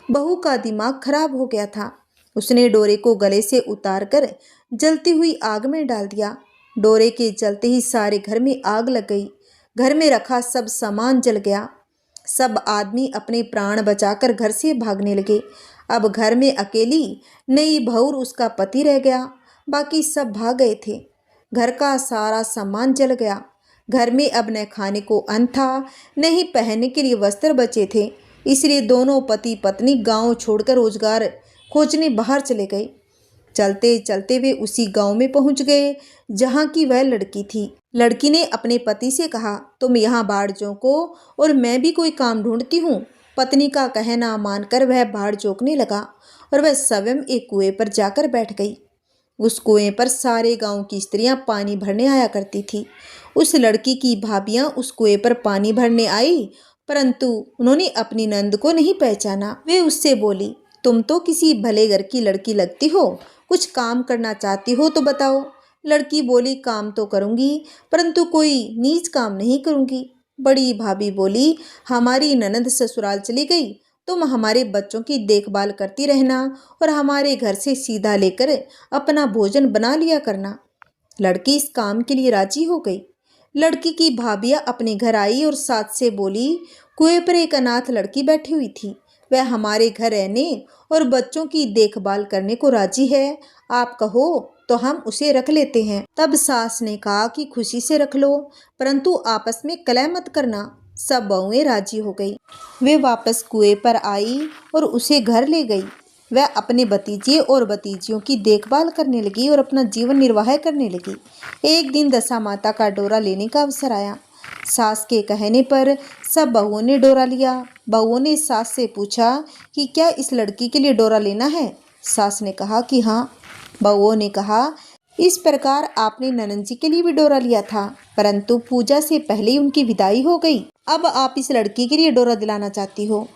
बहू का दिमाग खराब हो गया था। उसने डोरे को गले से उतारकर जलती हुई आग में डाल दिया। डोरे के चलते ही सारे घर में आग लग गई। घर में रखा सब सामान जल गया। सब आदमी अपने प्राण बचाकर घर से भागने लगे। अब घर में अकेली नई बहू और उसका पति रह गया, बाकी सब भाग गए थे। घर का सारा सामान जल गया। घर में अब न खाने को अन्न था, न ही पहनने के लिए वस्त्र बचे थे। इसलिए दोनों पति पत्नी गांव छोड़कर रोजगार खोजने बाहर चले गए। चलते चलते वे उसी गांव में पहुंच गए जहां की वह लड़की थी। लड़की ने अपने पति से कहा, तुम यहाँ बाढ़ जोको और मैं भी कोई काम ढूंढती हूँ। पत्नी का कहना मानकर वह बाढ़ जोकने लगा और वह स्वयं एक कुएं पर जाकर बैठ गई। उस कुएं पर सारे गांव की स्त्रियां पानी भरने आया करती थी। उस लड़की की भाभियां उस कुएं पर पानी भरने आई, परंतु उन्होंने अपनी नंद को नहीं पहचाना। वे उससे बोली, तुम तो किसी भले घर की लड़की लगती हो, कुछ काम करना चाहती हो तो बताओ। लड़की बोली, काम तो करूंगी, परंतु कोई नीच काम नहीं करूंगी। बड़ी भाभी बोली, हमारी ननद ससुराल चली गई, तुम हमारे बच्चों की देखभाल करती रहना और हमारे घर से सीधा लेकर अपना भोजन बना लिया करना। लड़की इस काम के लिए राजी हो गई। लड़की की भाभियां अपने घर आई और साथ से बोली, कुएं पर एक अनाथ लड़की बैठी हुई थी, वह हमारे घर रहने और बच्चों की देखभाल करने को राजी है। आप कहो तो हम उसे रख लेते हैं। तब सास ने कहा कि खुशी से रख लो, परंतु आपस में कलह मत करना। सब बहुएं राजी हो गई। वे वापस कुएं पर आई और उसे घर ले गई। वह अपने भतीजे और भतीजियों की देखभाल करने लगी और अपना जीवन निर्वाह करने लगी। एक दिन दशा माता का डोरा लेने का अवसर आया। सास के कहने पर सब बहुओं ने डोरा लिया। बहुओं ने सास से पूछा कि क्या इस लड़की के लिए डोरा लेना है? सास ने कहा कि हाँ। बहुओं ने कहा, इस प्रकार आपने ननंद जी के लिए भी डोरा लिया था, परंतु पूजा से पहले ही उनकी विदाई हो गई। अब आप इस लड़की के लिए डोरा दिलाना चाहती हो।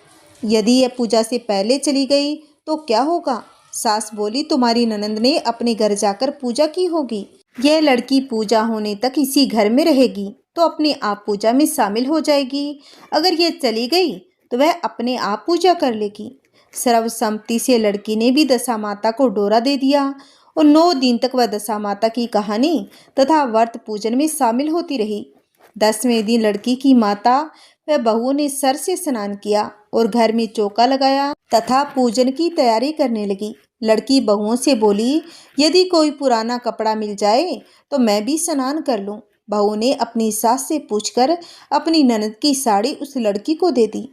यदि यह पूजा से पहले चली गई तो क्या होगा? सास बोली, तुम्हारी ननंद ने अपने घर जाकर पूजा की होगी। यह लड़की पूजा होने तक इसी घर में रहेगी तो अपने आप पूजा में शामिल हो जाएगी। अगर यह चली गई तो वह अपने आप पूजा कर लेगी। सर्वसम्मति से लड़की ने भी दशा माता को डोरा दे दिया और 9 दिन तक वह दशा माता की कहानी तथा व्रत पूजन में शामिल होती रही। 10वें दिन लड़की की माता व बहुओं ने सर से स्नान किया और घर में चौका लगाया तथा पूजन की तैयारी करने लगी। लड़की बहुओं से बोली, यदि कोई पुराना कपड़ा मिल जाए तो मैं भी स्नान कर लूं। बहू ने अपनी सास से पूछकर अपनी ननद की साड़ी उस लड़की को दे दी।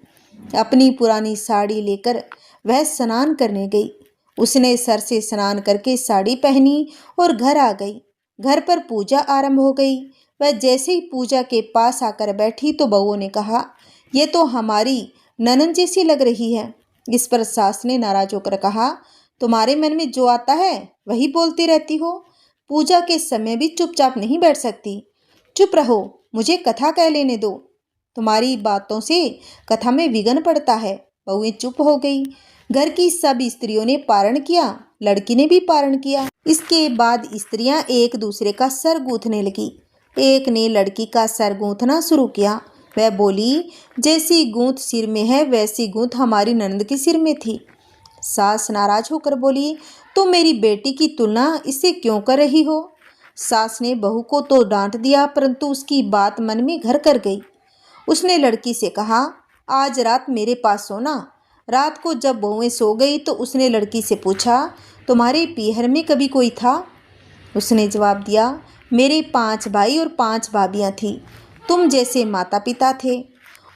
अपनी पुरानी साड़ी लेकर वह स्नान करने गई। उसने सर से स्नान करके साड़ी पहनी और घर आ गई। घर पर पूजा आरंभ हो गई। वह जैसे ही पूजा के पास आकर बैठी तो बहुओं ने कहा, यह तो हमारी ननद जैसी लग रही है। इस पर सास ने नाराज होकर कहा, तुम्हारे मन में जो आता है वही बोलती रहती हो। पूजा के समय भी चुपचाप नहीं बैठ सकती। चुप रहो, मुझे कथा कह लेने दो। तुम्हारी बातों से कथा में विघ्न पड़ता है। बहुएं चुप हो गई। घर की सब स्त्रियों ने पारण किया, लड़की ने भी पारण किया। इसके बाद स्त्रियां एक दूसरे का सर गूंथने लगी। एक ने लड़की का सर गूंथना शुरू किया। वह बोली, जैसी गूंथ सिर में है वैसी गूंथ हमारी ननद के सिर में थी। सास नाराज होकर बोली, तुम मेरी बेटी की तुलना इससे क्यों कर रही हो? सास ने बहू को तो डांट दिया, परंतु उसकी बात मन में घर कर गई। उसने लड़की से कहा, आज रात मेरे पास सोना। रात को जब बहुएं सो गई तो उसने लड़की से पूछा, तुम्हारे पीहर में कभी कोई था? उसने जवाब दिया, मेरे 5 भाई और 5 भाभियां थी, तुम जैसे माता पिता थे।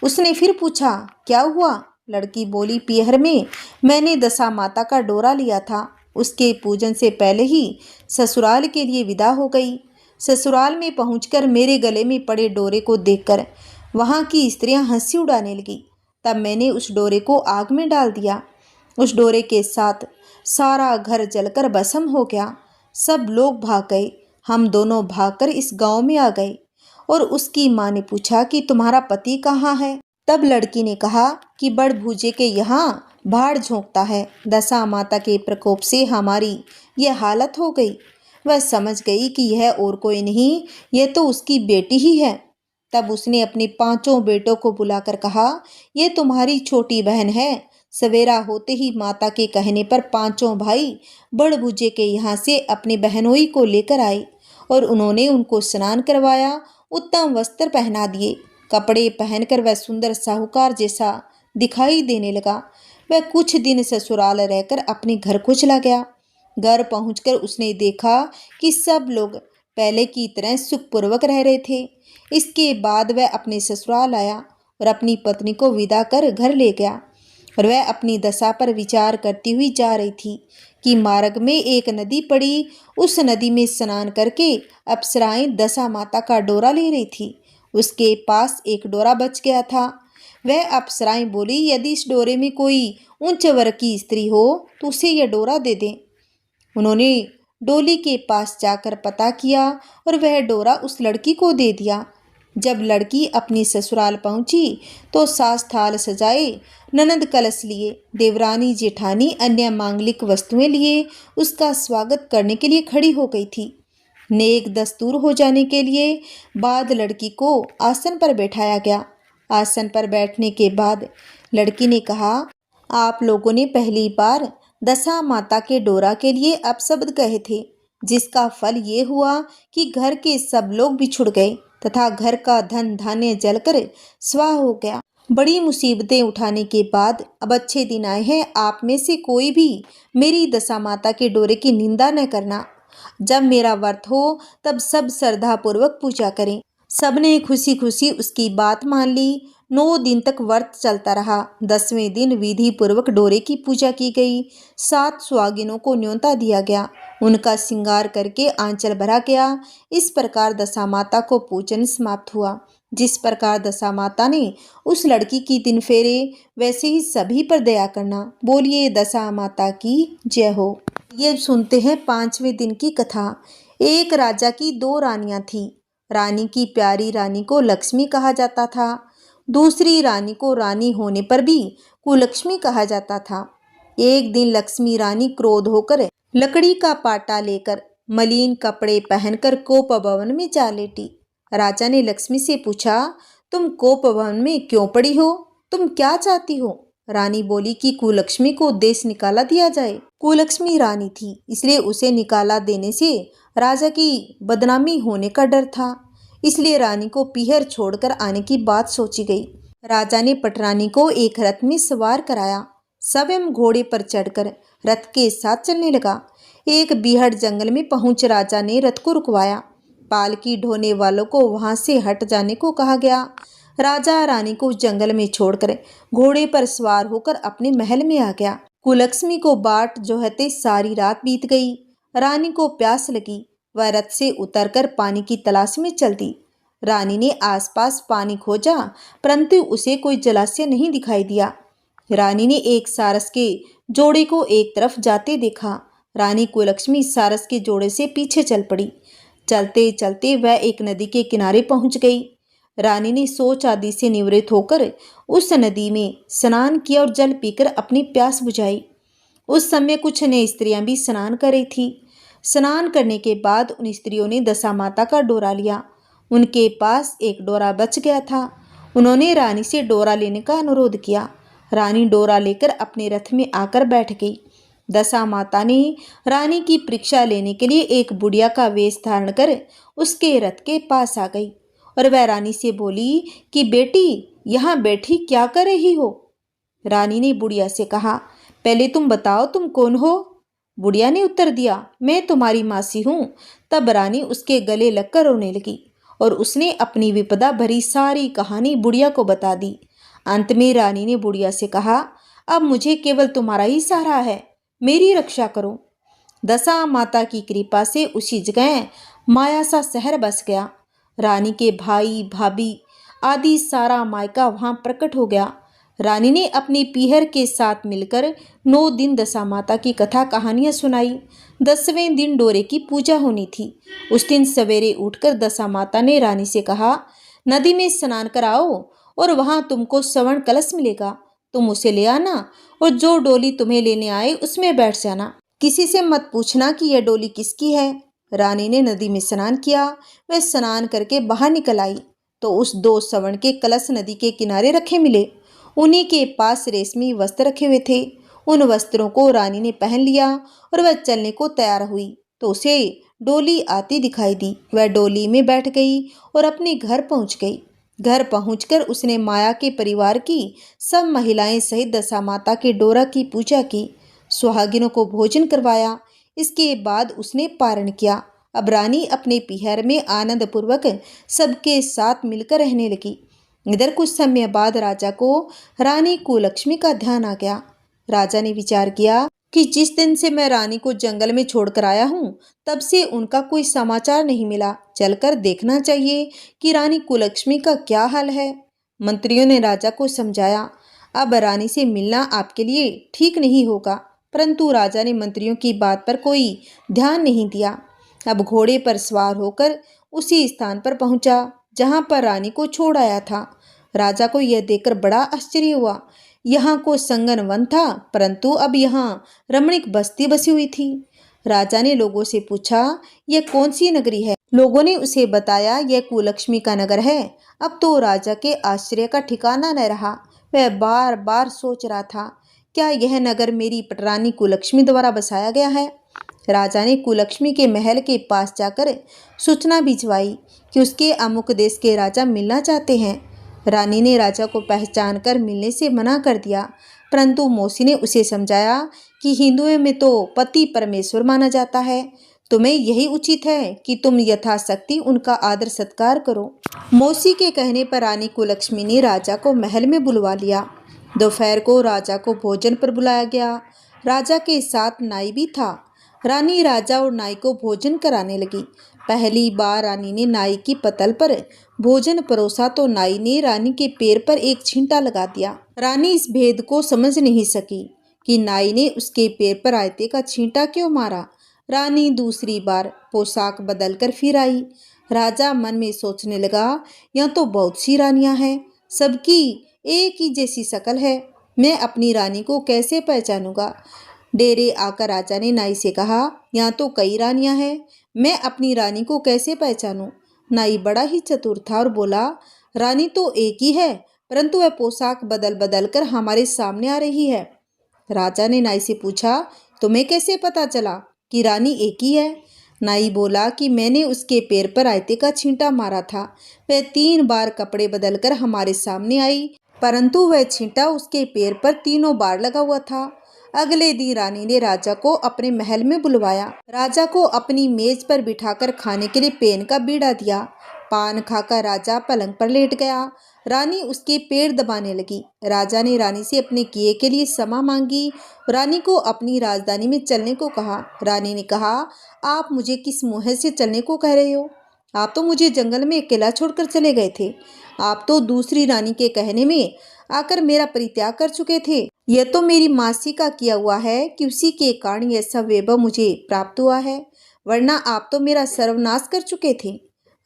उसने फिर पूछा, क्या हुआ? लड़की बोली, पीहर में मैंने दशा माता का डोरा लिया था। उसके पूजन से पहले ही ससुराल के लिए विदा हो गई। ससुराल में पहुंचकर मेरे गले में पड़े डोरे को देखकर वहां की स्त्रियां हंसी उड़ाने लगी। तब मैंने उस डोरे को आग में डाल दिया। उस डोरे के साथ सारा घर जलकर भस्म हो गया। सब लोग भाग गए। हम दोनों भागकर इस गांव में आ गए और उसकी माँ ने पूछा कि तुम्हारा पति कहाँ है? तब लड़की ने कहा कि बड़ भूजे के यहाँ भाड़ झोंकता है। दशा माता के प्रकोप से हमारी यह हालत हो गई। वह समझ गई कि यह और कोई नहीं, यह तो उसकी बेटी ही है। तब उसने अपने 5 बेटों को बुलाकर कहा, यह तुम्हारी छोटी बहन है। सवेरा होते ही माता के कहने पर 5 भाई बड़ भूजे के यहाँ से अपने बहनोई को लेकर आए और उन्होंने उनको स्नान करवाया, उत्तम वस्त्र पहना दिए। कपड़े पहनकर वह सुंदर साहूकार जैसा दिखाई देने लगा। वह कुछ दिन ससुराल रहकर अपने घर को चला गया। घर पहुंचकर उसने देखा कि सब लोग पहले की तरह सुखपूर्वक रह रहे थे। इसके बाद वह अपने ससुराल आया और अपनी पत्नी को विदा कर घर ले गया। और वह अपनी दशा पर विचार करती हुई जा रही थी कि मार्ग में एक नदी पड़ी। उस नदी में स्नान करके अप्सराएं दशा माता का डोरा ले रही थी। उसके पास एक डोरा बच गया था। वह अप्सराएं बोली, यदि इस डोरे में कोई उच्च वर्ग की स्त्री हो तो उसे यह डोरा दे दें। उन्होंने डोली के पास जाकर पता किया और वह डोरा उस लड़की को दे दिया। जब लड़की अपनी ससुराल पहुंची तो सास थाल सजाए, ननद कलश लिए, देवरानी जेठानी अन्य मांगलिक वस्तुएं लिए उसका स्वागत करने के लिए खड़ी हो गई थी। नेक दस्तूर हो जाने के लिए बाद लड़की को आसन पर बैठाया गया। आसन पर बैठने के बाद लड़की ने कहा, आप लोगों ने पहली बार दशा माता के डोरा के लिए अपशब्द कहे थे, जिसका फल ये हुआ कि घर के सब लोग बिछुड़ गए तथा घर का धन धान्य जलकर स्वाह हो गया। बड़ी मुसीबतें उठाने के बाद अब अच्छे दिन आए हैं। आप में से कोई भी मेरी दशा माता के डोरे की निंदा न करना। जब मेरा व्रत हो तब सब श्रद्धा पूर्वक पूजा करें। सबने खुशी खुशी उसकी बात मान ली। 9 दिन तक व्रत चलता रहा। 10वें दिन विधि पूर्वक डोरे की पूजा की गई। 7 सुहागिनों को न्योता दिया गया। उनका श्रृंगार करके आंचल भरा गया। इस प्रकार दशा माता को पूजन समाप्त हुआ। जिस प्रकार दशा माता ने उस लड़की की दिन फेरे, वैसे ही सभी पर दया करना। बोलिए दशा माता की जय हो। ये सुनते हैं 5वें दिन की कथा। एक राजा की 2 रानियां थीं। रानी की प्यारी रानी को लक्ष्मी कहा जाता था। दूसरी रानी को रानी होने पर भी कुलक्ष्मी कहा जाता था। एक दिन लक्ष्मी रानी क्रोध होकर लकड़ी का पाटा लेकर मलिन कपड़े पहनकर कोप भवन में जा लेटी। राजा ने लक्ष्मी से पूछा, तुम कोप भवन में क्यों पड़ी हो? तुम क्या चाहती हो? रानी बोली कि कुलक्ष्मी को देश निकाला दिया जाए। कुलक्ष्मी रानी थी, इसलिए उसे निकाला देने से राजा की बदनामी होने का डर था। इसलिए रानी को पीहर छोड़कर आने की बात सोची गई। राजा ने पटरानी को एक रथ में सवार कराया। स्वयं घोड़े पर चढ़कर रथ के साथ चलने लगा। एक बीहड़ जंगल में पहुंच राजा ने रथ को रुकवाया। पालकी ढोने वालों को वहां से हट जाने को कहा गया। राजा रानी को जंगल में छोड़कर घोड़े पर सवार होकर अपने महल में आ गया। कुलक्ष्मी को बाट जोहते सारी रात बीत गई। रानी को प्यास लगी। वह रथ से उतरकर पानी की तलाश में चल दी। रानी ने आसपास पानी खोजा, परंतु उसे कोई जलाशय नहीं दिखाई दिया। रानी ने एक सारस के जोड़े को एक तरफ जाते देखा। रानी कुलक्ष्मी सारस के जोड़े से पीछे चल पड़ी। चलते चलते वह एक नदी के किनारे पहुंच गई। रानी ने सोच आदि से निवृत्त होकर उस नदी में स्नान किया और जल पीकर अपनी प्यास बुझाई। उस समय कुछ अन्य स्त्रियां भी स्नान कर रही थी। स्नान करने के बाद उन स्त्रियों ने दशा माता का डोरा लिया। उनके पास एक डोरा बच गया था। उन्होंने रानी से डोरा लेने का अनुरोध किया। रानी डोरा लेकर अपने रथ में आकर बैठ गई। दशा माता ने रानी की परीक्षा लेने के लिए एक बुढ़िया का वेश धारण कर उसके रथ के पास आ गई और वह रानी से बोली कि बेटी, यहाँ बैठी क्या कर रही हो? रानी ने बुढ़िया से कहा, पहले तुम बताओ तुम कौन हो? बुढ़िया ने उत्तर दिया, मैं तुम्हारी मासी हूँ। तब रानी उसके गले लगकर रोने लगी और उसने अपनी विपदा भरी सारी कहानी बुढ़िया को बता दी। अंत में रानी ने बुढ़िया से कहा, अब मुझे केवल तुम्हारा ही सहारा है, मेरी रक्षा करो। दशा माता की कृपा से उसी जगह माया सा शहर बस गया। रानी के भाई भाभी आदि सारा मायका वहां प्रकट हो गया। रानी ने अपनी पीहर के साथ मिलकर 9 दिन दशा माता की कथा कहानियां सुनाई। 10वें दिन डोरे की पूजा होनी थी। उस दिन सवेरे उठकर दशा माता ने रानी से कहा, नदी में स्नान कराओ और वहां तुमको स्वर्ण कलश मिलेगा, तुम उसे ले आना और जो डोली तुम्हें लेने आए उसमें बैठ जाना। किसी से मत पूछना कि यह डोली किसकी है। रानी ने नदी में स्नान किया। वह स्नान करके बाहर निकल आई तो उस 2 स्वर्ण के कलश नदी के किनारे रखे मिले। उन्हीं के पास रेशमी वस्त्र रखे हुए थे। उन वस्त्रों को रानी ने पहन लिया और वह चलने को तैयार हुई तो उसे डोली आती दिखाई दी। वह डोली में बैठ गई और अपने घर पहुंच गई। घर पहुंचकर उसने माया के परिवार की सब महिलाएं सहित दशा माता के डोरा की पूजा की, सुहागिनों को भोजन करवाया। इसके बाद उसने पारण किया। अब रानी अपने पीहर में आनंद पूर्वक सबके साथ मिलकर रहने लगी। इधर कुछ समय बाद राजा को रानी कुलक्ष्मी का ध्यान आ गया। राजा ने विचार किया कि जिस दिन से मैं रानी को जंगल में छोड़कर आया हूँ, तब से उनका कोई समाचार नहीं मिला। चलकर देखना चाहिए कि रानी कुलक्ष्मी का क्या हाल है। मंत्रियों ने राजा को समझाया, अब रानी से मिलना आपके लिए ठीक नहीं होगा, परंतु राजा ने मंत्रियों की बात पर कोई ध्यान नहीं दिया। अब घोड़े पर सवार होकर उसी स्थान पर पहुंचा जहां पर रानी को छोड़ आया था। राजा को यह देखकर बड़ा आश्चर्य हुआ। यहाँ को संगन वन था, परंतु अब यहाँ रमणीक बस्ती बसी हुई थी। राजा ने लोगों से पूछा, यह कौन सी नगरी है? लोगों ने उसे बताया, यह कुलक्ष्मी का नगर है। अब तो राजा के आश्चर्य का ठिकाना न रहा। वह बार बार सोच रहा था, क्या यह नगर मेरी पटरानी कुलक्ष्मी द्वारा बसाया गया है? राजा ने कुलक्ष्मी के महल के पास जाकर सूचना भिजवाई कि उसके अमुक देश के राजा मिलना चाहते हैं। रानी ने राजा को पहचान कर मिलने से मना कर दिया, परंतु मौसी ने उसे समझाया कि हिंदुओं में तो पति परमेश्वर माना जाता है। तुम्हें यही उचित है कि तुम यथाशक्ति उनका आदर सत्कार करो। मौसी के कहने पर रानी कुलक्ष्मी ने राजा को महल में बुलवा लिया। दोपहर को राजा को भोजन पर बुलाया गया। राजा के साथ नाई भी था। रानी राजा और नाई को भोजन कराने लगी। पहली बार रानी ने नाई की पतल पर भोजन परोसा तो नाई ने रानी के पैर पर एक छींटा लगा दिया। रानी इस भेद को समझ नहीं सकी कि नाई ने उसके पैर पर आयते का छींटा क्यों मारा। रानी दूसरी बार पोशाक बदलकर फिर आई। राजा मन में सोचने लगा, यहाँ तो बहुत सी रानियां हैं, सबकी एक ही जैसी शक्ल है, मैं अपनी रानी को कैसे पहचानूंगा। डेरे आकर राजा ने नाई से कहा, यहाँ तो कई रानियां हैं, मैं अपनी रानी को कैसे पहचानूं। नाई बड़ा ही चतुर था और बोला, रानी तो एक ही है, परंतु वह पोशाक बदल बदल कर हमारे सामने आ रही है। राजा ने नाई से पूछा, तुम्हें कैसे पता चला कि रानी एक ही है? नाई बोला कि मैंने उसके पैर पर आयते का छींटा मारा था। वह 3 बार कपड़े बदलकर हमारे सामने आई, परंतु वह छींटा उसके पैर पर तीनों बार लगा हुआ था। अगले दिन रानी ने राजा को अपने महल में बुलवाया। राजा को अपनी मेज पर बिठाकर खाने के लिए पेन का बीड़ा दिया। पान खाकर राजा पलंग पर लेट गया। रानी उसके पैर दबाने लगी। राजा ने रानी से अपने किए के लिए क्षमा मांगी। रानी को अपनी राजधानी में चलने को कहा। रानी ने कहा, आप मुझे किस मुँह से चलने को कह रहे हो? आप तो मुझे जंगल में अकेला छोड़कर चले गए थे। आप तो दूसरी रानी के कहने में आकर मेरा परित्याग कर चुके थे। यह तो मेरी मासी का किया हुआ है कि उसी के कारण यह सब वैभव मुझे प्राप्त हुआ है, वरना आप तो मेरा सर्वनाश कर चुके थे।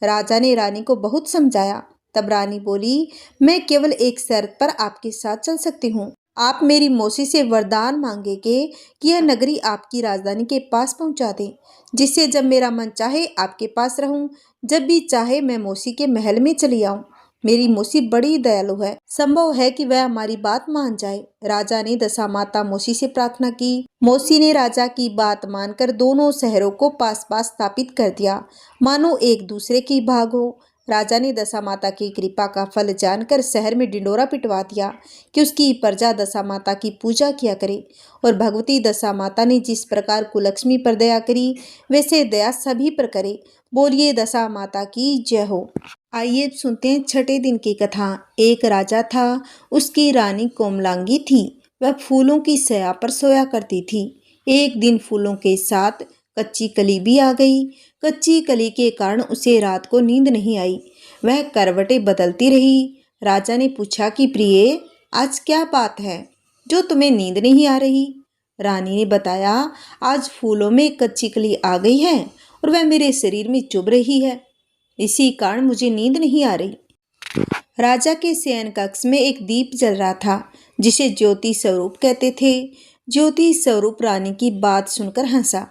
राजा ने रानी को बहुत समझाया। तब रानी बोली, मैं केवल एक शर्त पर आपके साथ चल सकती हूँ। आप मेरी मौसी से वरदान मांगेंगे कि यह नगरी आपकी राजधानी के पास पहुँचा दें, जिससे जब मेरा मन चाहे आपके पास रहूं, जब भी चाहे मैं मौसी के महल में चली आऊं। मेरी मौसी बड़ी दयालु है, संभव है कि वह हमारी बात मान जाए। राजा ने दशा माता मौसी से प्रार्थना की। मौसी ने राजा की बात मानकर दोनों शहरों को पास पास स्थापित कर दिया, मानो एक दूसरे की भाग हो। राजा ने दशा माता की कृपा का फल जानकर शहर में ढिंडोरा पिटवा दिया कि उसकी प्रजा दशा माता की पूजा किया करे। और भगवती दशा माता ने जिस प्रकार कुलक्ष्मी पर दया करी, वैसे दया सभी पर करे। बोलिए दशा माता की जय हो। आइए सुनते हैं छठे दिन की कथा। एक राजा था, उसकी रानी कोमलांगी थी। वह फूलों की सया पर सोया करती थी। एक दिन फूलों के साथ कच्ची कली भी आ गई। कच्ची कली के कारण उसे रात को नींद नहीं आई। वह करवटें बदलती रही। राजा ने पूछा कि प्रिय, आज क्या बात है जो तुम्हें नींद नहीं आ रही? रानी ने बताया, आज फूलों में कच्ची कली आ गई है और वह मेरे शरीर में चुभ रही है, इसी कारण मुझे नींद नहीं आ रही। राजा के शयन कक्ष में एक दीप जल रहा था, जिसे ज्योति स्वरूप कहते थे। ज्योति स्वरूप रानी की बात सुनकर हंसा।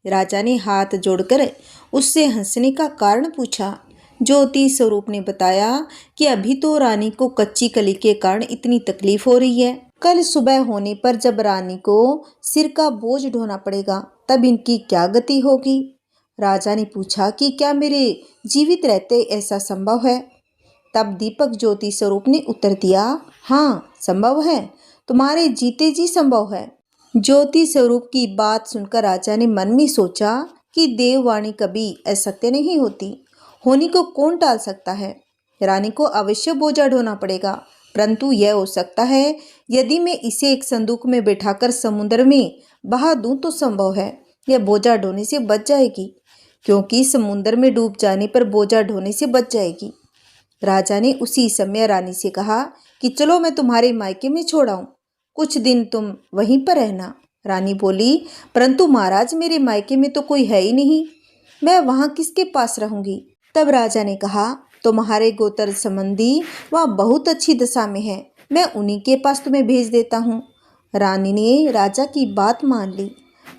राजा ने हाथ जोड़कर उससे हंसने का कारण पूछा। ज्योति स्वरूप ने बताया कि अभी तो रानी को कच्ची कली के कारण इतनी तकलीफ हो रही है। कल सुबह होने पर जब रानी को सिर का बोझ ढोना पड़ेगा, तब इनकी क्या गति होगी। राजा ने पूछा कि क्या मेरे जीवित रहते ऐसा संभव है? तब दीपक ज्योति स्वरूप ने उत्तर दिया, हाँ संभव है, तुम्हारे जीते जी संभव है। ज्योति स्वरूप की बात सुनकर राजा ने मन में सोचा कि देववाणी कभी असत्य नहीं होती, होनी को कौन टाल सकता है। रानी को अवश्य बोझा ढोना पड़ेगा, परंतु यह हो सकता है यदि मैं इसे एक संदूक में बैठाकर समुद्र में बहा दूं तो संभव है यह बोझा ढोने से बच जाएगी, क्योंकि समुद्र में डूब जाने पर बोझा ढोने से बच जाएगी। राजा ने उसी समय रानी से कहा कि चलो मैं तुम्हारे मायके में छोड़ आऊं, कुछ दिन तुम वहीं पर रहना। रानी बोली, परंतु महाराज मेरे मायके में तो कोई है ही नहीं, मैं वहां किसके पास रहूंगी? तब राजा ने कहा, तुम्हारे गोत्र संबंधी वह बहुत अच्छी दशा में है, मैं उन्हीं के पास तुम्हें भेज देता हूँ। रानी ने राजा की बात मान ली।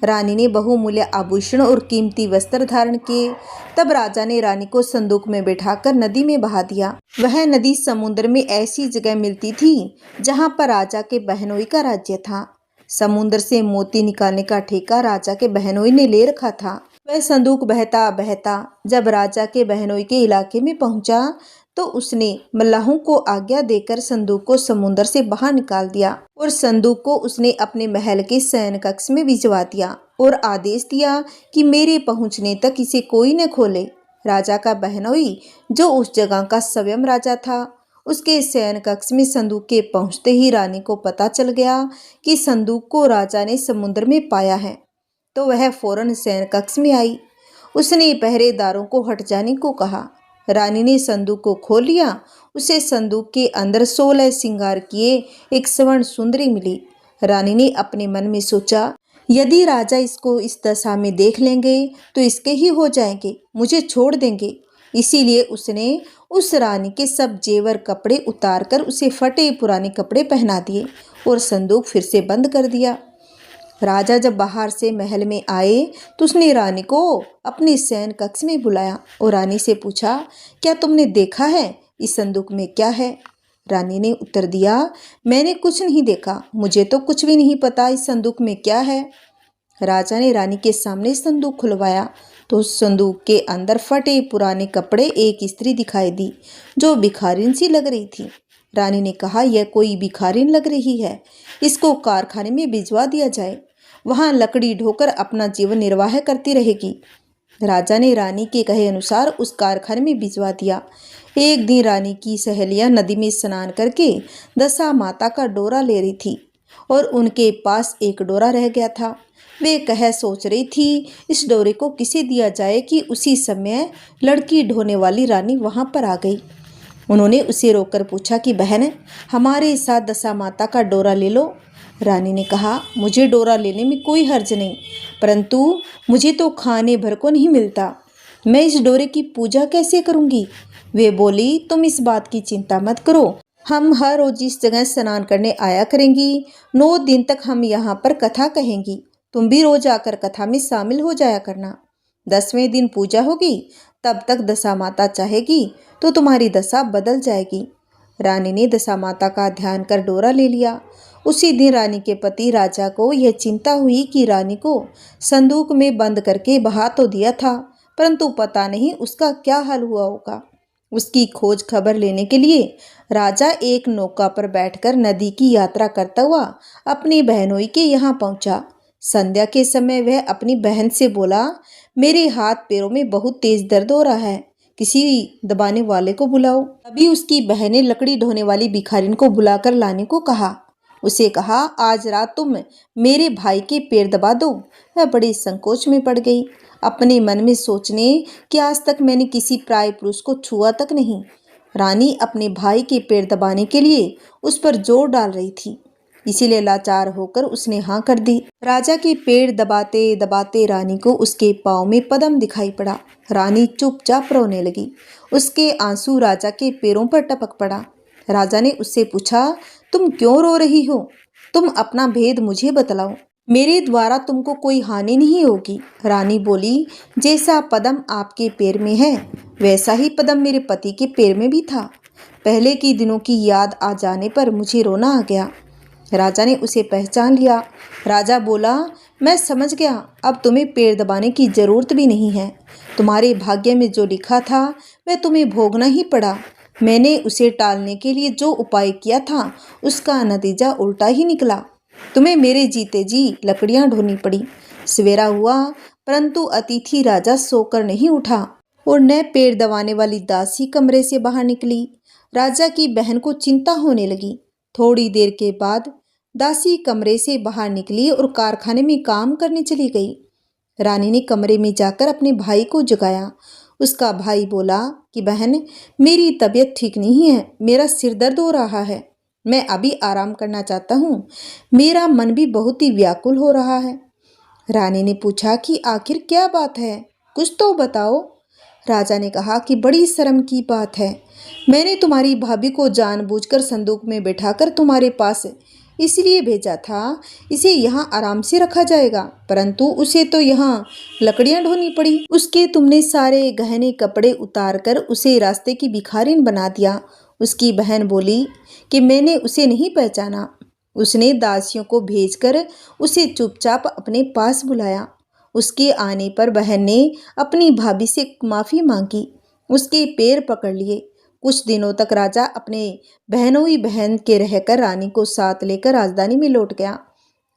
रानी ने बहुमूल्य आभूषण और कीमती वस्त्र धारण किए। तब राजा ने रानी को संदूक में बैठाकर नदी में बहा दिया। वह नदी समुद्र में ऐसी जगह मिलती थी जहां पर राजा के बहनोई का राज्य था। समुद्र से मोती निकालने का ठेका राजा के बहनोई ने ले रखा था। वह संदूक बहता बहता जब राजा के बहनोई के इलाके में पहुंचा तो उसने मल्लाहों को आज्ञा देकर संदूक को समुद्र से बाहर निकाल दिया और संदूक को उसने अपने महल के शयन कक्ष में भिजवा दिया और आदेश दिया कि मेरे पहुंचने तक इसे कोई न खोले। राजा का बहनोई जो उस जगह का स्वयं राजा था, उसके शयन कक्ष में संदूक के पहुंचते ही रानी को पता चल गया कि संदूक को राजा ने समुद्र में पाया है, तो वह फौरन शयन कक्ष में आई। उसने पहरेदारों को हट जाने को कहा। रानी ने संदूक को खोल लिया। उसे संदूक के अंदर 16 श्रृंगार किए एक स्वर्ण सुंदरी मिली। रानी ने अपने मन में सोचा, यदि राजा इसको इस दशा में देख लेंगे तो इसके ही हो जाएंगे, मुझे छोड़ देंगे। इसीलिए उसने उस रानी के सब जेवर कपड़े उतार कर उसे फटे पुराने कपड़े पहना दिए और संदूक फिर से बंद कर दिया। राजा जब बाहर से महल में आए तो उसने रानी को अपने शयन कक्ष में बुलाया और रानी से पूछा, क्या तुमने देखा है इस संदूक में क्या है? रानी ने उत्तर दिया, मैंने कुछ नहीं देखा, मुझे तो कुछ भी नहीं पता इस संदूक में क्या है। राजा ने रानी के सामने संदूक खुलवाया तो उस संदूक के अंदर फटे पुराने कपड़े एक स्त्री दिखाई दी जो भिखारिन सी लग रही थी। रानी ने कहा, यह कोई भिखारिन लग रही है, इसको कारखाने में भिजवा दिया जाए, वहां लकड़ी ढोकर अपना जीवन निर्वाह करती रहेगी। राजा ने रानी के कहे अनुसार उस कारखाने में भिजवा दिया। एक दिन रानी की सहेलियां नदी में स्नान करके दशा माता का डोरा ले रही थी और उनके पास एक डोरा रह गया था। वे सोच रही थी इस डोरे को किसे दिया जाए कि उसी समय लड़की ढोने वाली रानी वहां पर आ गई। उन्होंने उसे रोककर पूछा कि बहन, हमारे साथ दशा माता का डोरा ले लो। रानी ने कहा, मुझे डोरा लेने में कोई हर्ज नहीं, परंतु मुझे तो खाने भर को नहीं मिलता, मैं इस डोरे की पूजा कैसे करूंगी? वे बोली, तुम इस बात की चिंता मत करो, हम हर रोज इस जगह स्नान करने आया करेंगी। 9 दिन तक हम यहाँ पर कथा कहेंगी, तुम भी रोज आकर कथा में शामिल हो जाया करना। 10वें दिन पूजा होगी, तब तक दशा माता चाहेगी तो तुम्हारी दशा बदल जाएगी। रानी ने दशा माता का ध्यान कर डोरा ले लिया। उसी दिन रानी के पति राजा को यह चिंता हुई कि रानी को संदूक में बंद करके बहा तो दिया था, परंतु पता नहीं उसका क्या हाल हुआ होगा। उसकी खोज खबर लेने के लिए राजा एक नौका पर बैठकर नदी की यात्रा करता हुआ अपनी बहनोई के यहाँ पहुंचा। संध्या के समय वह अपनी बहन से बोला, मेरे हाथ पैरों में बहुत तेज दर्द हो रहा है, किसी दबाने वाले को बुलाओ। अभी उसकी बहन ने लकड़ी ढोने वाली भिखारिन को बुलाकर लाने को कहा। उसे कहा, आज रात तुम मेरे भाई के पैर दबा दो। वह बड़ी संकोच में पड़ गई, अपने मन में सोचने कि आज तक मैंने किसी प्राय पुरुष को छुआ तक नहीं। रानी अपने भाई के पैर दबाने के लिए उस पर जोर डाल रही थी, इसीलिए लाचार होकर उसने हाँ कर दी। राजा के पैर दबाते दबाते रानी को उसके पाँव में पदम दिखाई पड़ा। रानी चुपचाप रोने लगी। उसके आंसू राजा के पैरों पर टपक पड़ा। राजा ने उससे पूछा, तुम क्यों रो रही हो? तुम अपना भेद मुझे बतलाओ, मेरे द्वारा तुमको कोई हानि नहीं होगी। रानी बोली, जैसा पदम आपके पैर में है वैसा ही पदम मेरे पति के पैर में भी था। पहले के दिनों की याद आ जाने पर मुझे रोना आ गया। राजा ने उसे पहचान लिया। राजा बोला, मैं समझ गया, अब तुम्हें पैर दबाने की जरूरत भी नहीं है। तुम्हारे भाग्य में जो लिखा था वह तुम्हें भोगना ही पड़ा। मैंने उसे टालने के लिए जो उपाय किया था उसका नतीजा उल्टा ही निकला। तुम्हें मेरे जीते जी लकड़ियां ढोनी पड़ी। सवेरा हुआ परंतु अतिथि राजा सोकर नहीं उठा और न पैर दबाने वाली दासी कमरे से बाहर निकली। राजा की बहन को चिंता होने लगी। थोड़ी देर के बाद दासी कमरे से बाहर निकली और कारखाने में काम करने चली गई। रानी ने कमरे में जाकर अपने भाई को जगाया। उसका भाई बोला कि बहन, मेरी तबीयत ठीक नहीं है, मेरा सिर दर्द हो रहा है, मैं अभी आराम करना चाहता हूँ। मेरा मन भी बहुत ही व्याकुल हो रहा है। रानी ने पूछा कि आखिर क्या बात है, कुछ तो बताओ। राजा ने कहा कि बड़ी शर्म की बात है, मैंने तुम्हारी भाभी को जानबूझकर संदूक में बैठाकर तुम्हारे पास इसलिए भेजा था, इसे यहाँ आराम से रखा जाएगा, परंतु उसे तो यहाँ लकड़ियाँ ढोनी पड़ी। उसके तुमने सारे गहने कपड़े उतार कर उसे रास्ते की भिखारिन बना दिया। उसकी बहन बोली कि मैंने उसे नहीं पहचाना। उसने दासियों को भेजकर उसे चुपचाप अपने पास बुलाया। उसके आने पर बहन ने अपनी भाभी से माफ़ी मांगी, उसके पैर पकड़ लिए। कुछ दिनों तक राजा अपने बहनों ही बहन के रहकर रानी को साथ लेकर राजधानी में लौट गया।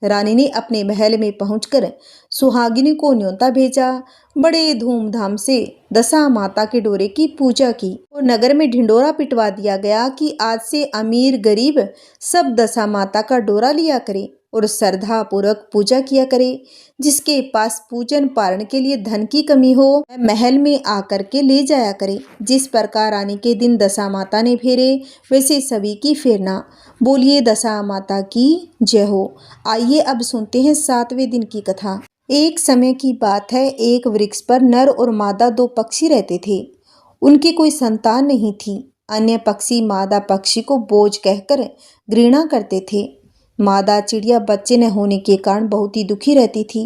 रानी ने अपने महल में पहुंचकर सुहागिनी को न्योता भेजा। बड़े धूमधाम से दशा माता के डोरे की पूजा की और नगर में ढिंडोरा पिटवा दिया गया कि आज से अमीर गरीब सब दशा माता का डोरा लिया करे और श्रद्धा पूर्वक पूजा किया करे। जिसके पास पूजन पारण के लिए धन की कमी हो वह महल में आकर के ले जाया करे। जिस प्रकार रानी के दिन दशा माता ने फेरे वैसे सभी की फेरना। बोलिए दशा माता की जय हो। आइए अब सुनते हैं 7वें दिन की कथा। एक समय की बात है, एक वृक्ष पर नर और मादा 2 पक्षी रहते थे। उनकी कोई संतान नहीं थी। अन्य पक्षी मादा पक्षी को बोझ कहकर घृणा करते थे। मादा चिड़िया बच्चे न होने के कारण बहुत ही दुखी रहती थी।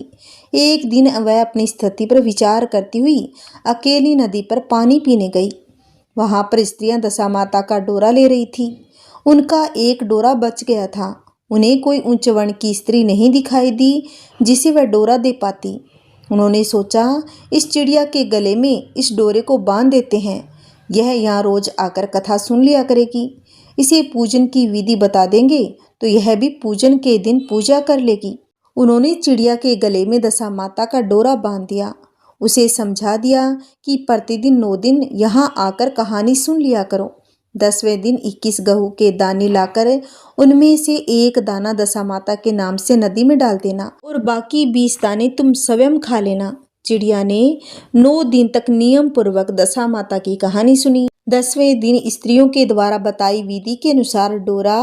एक दिन वह अपनी स्थिति पर विचार करती हुई अकेली नदी पर पानी पीने गई। वहां पर स्त्रियां दशा माता का डोरा ले रही थी। उनका एक डोरा बच गया था। उन्हें कोई उच्च वर्ण की स्त्री नहीं दिखाई दी जिसे वह डोरा दे पाती। उन्होंने सोचा, इस चिड़िया के गले में इस डोरे को बांध देते हैं, यह यहाँ रोज आकर कथा सुन लिया करेगी। इसे पूजन की विधि बता देंगे तो यह भी पूजन के दिन पूजा कर लेगी। उन्होंने चिड़िया के गले में दशा माता का डोरा बांध दिया। उसे समझा दिया कि प्रतिदिन 9 दिन यहाँ आकर कहानी सुन लिया करो। 10वें दिन 21 गेहूं के दाने लाकर उनमें से एक दाना दशा माता के नाम से नदी में डाल देना और बाकी 20 दाने तुम स्वयं खा लेना। चिड़िया ने 9 दिन तक नियम पूर्वक दशा माता की कहानी सुनी। 10वें दिन स्त्रियों के द्वारा बताई विधि के अनुसार डोरा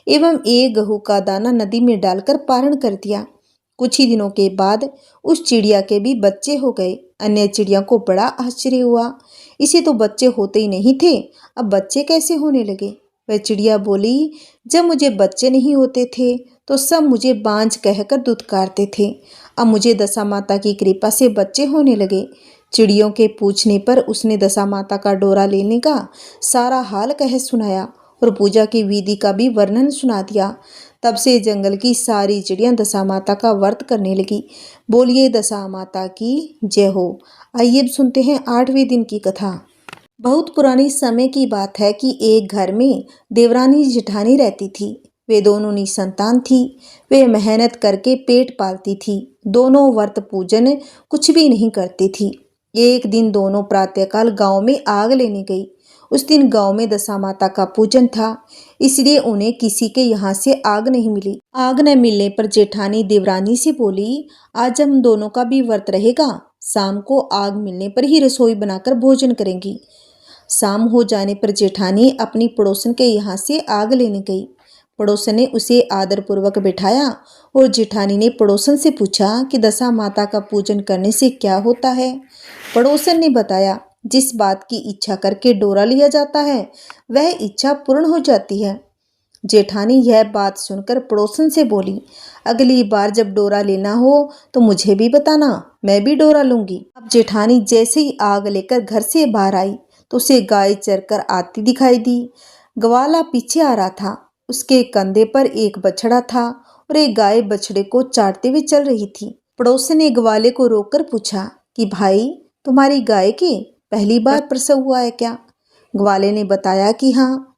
एवं एक गेहूं का दाना नदी में डालकर पारण कर दिया। कुछ ही दिनों के बाद उस चिड़िया के भी बच्चे हो गए। अन्य चिड़िया को बड़ा आश्चर्य हुआ, इसे तो बच्चे होते ही नहीं थे, अब बच्चे कैसे होने लगे। वह चिड़िया बोली, जब मुझे बच्चे नहीं होते थे तो सब मुझे बांझ कहकर दुत्कारते थे, अब मुझे दशा माता की कृपा से बच्चे होने लगे। चिड़ियों के पूछने पर उसने दशा माता का डोरा लेने का सारा हाल कह सुनाया और पूजा की विधि का भी वर्णन सुना दिया। तब से जंगल की सारी चिड़ियां दशा माता का व्रत करने लगी। बोलिए दशा माता की जय हो। आइए अब सुनते हैं 8वें दिन की कथा। बहुत पुरानी समय की बात है कि एक घर में देवरानी जेठानी रहती थी। वे दोनों निसंतान थी। वे मेहनत करके पेट पालती थी। दोनों व्रत पूजन कुछ भी नहीं करती थी। एक दिन दोनों प्रातःकाल गांव में आग लेने गई। उस दिन गांव में दशा माता का पूजन था, इसलिए उन्हें किसी के यहाँ से आग नहीं मिली। आग न मिलने पर जेठानी देवरानी से बोली, आज हम दोनों का भी व्रत रहेगा, शाम को आग मिलने पर ही रसोई बनाकर भोजन करेंगी। शाम हो जाने पर जेठानी अपनी पड़ोसन के यहाँ से आग लेने गई। पड़ोसन ने उसे आदरपूर्वक बिठाया और जेठानी ने पड़ोसन से पूछा कि दशा माता का पूजन करने से क्या होता है। पड़ोसन ने बताया, जिस बात की इच्छा करके डोरा लिया जाता है वह इच्छा पूर्ण हो जाती है। जेठानी यह बात सुनकर पड़ोसन से बोली, अगली बार जब डोरा लेना हो तो मुझे भी बताना, मैं भी डोरा लूंगी। अब जेठानी जैसे ही आग लेकर घर से बाहर आई तो उसे गाय चरकर आती दिखाई दी। ग्वाला पीछे आ रहा था। उसके कंधे पर एक बछड़ा था और एक गाय बछड़े को चाटते हुए चल रही थी। पड़ोसन ने ग्वाले को रोककर पूछा कि भाई, तुम्हारी गाय की पहली बार प्रसव हुआ है क्या? ग्वाले ने बताया कि हाँ।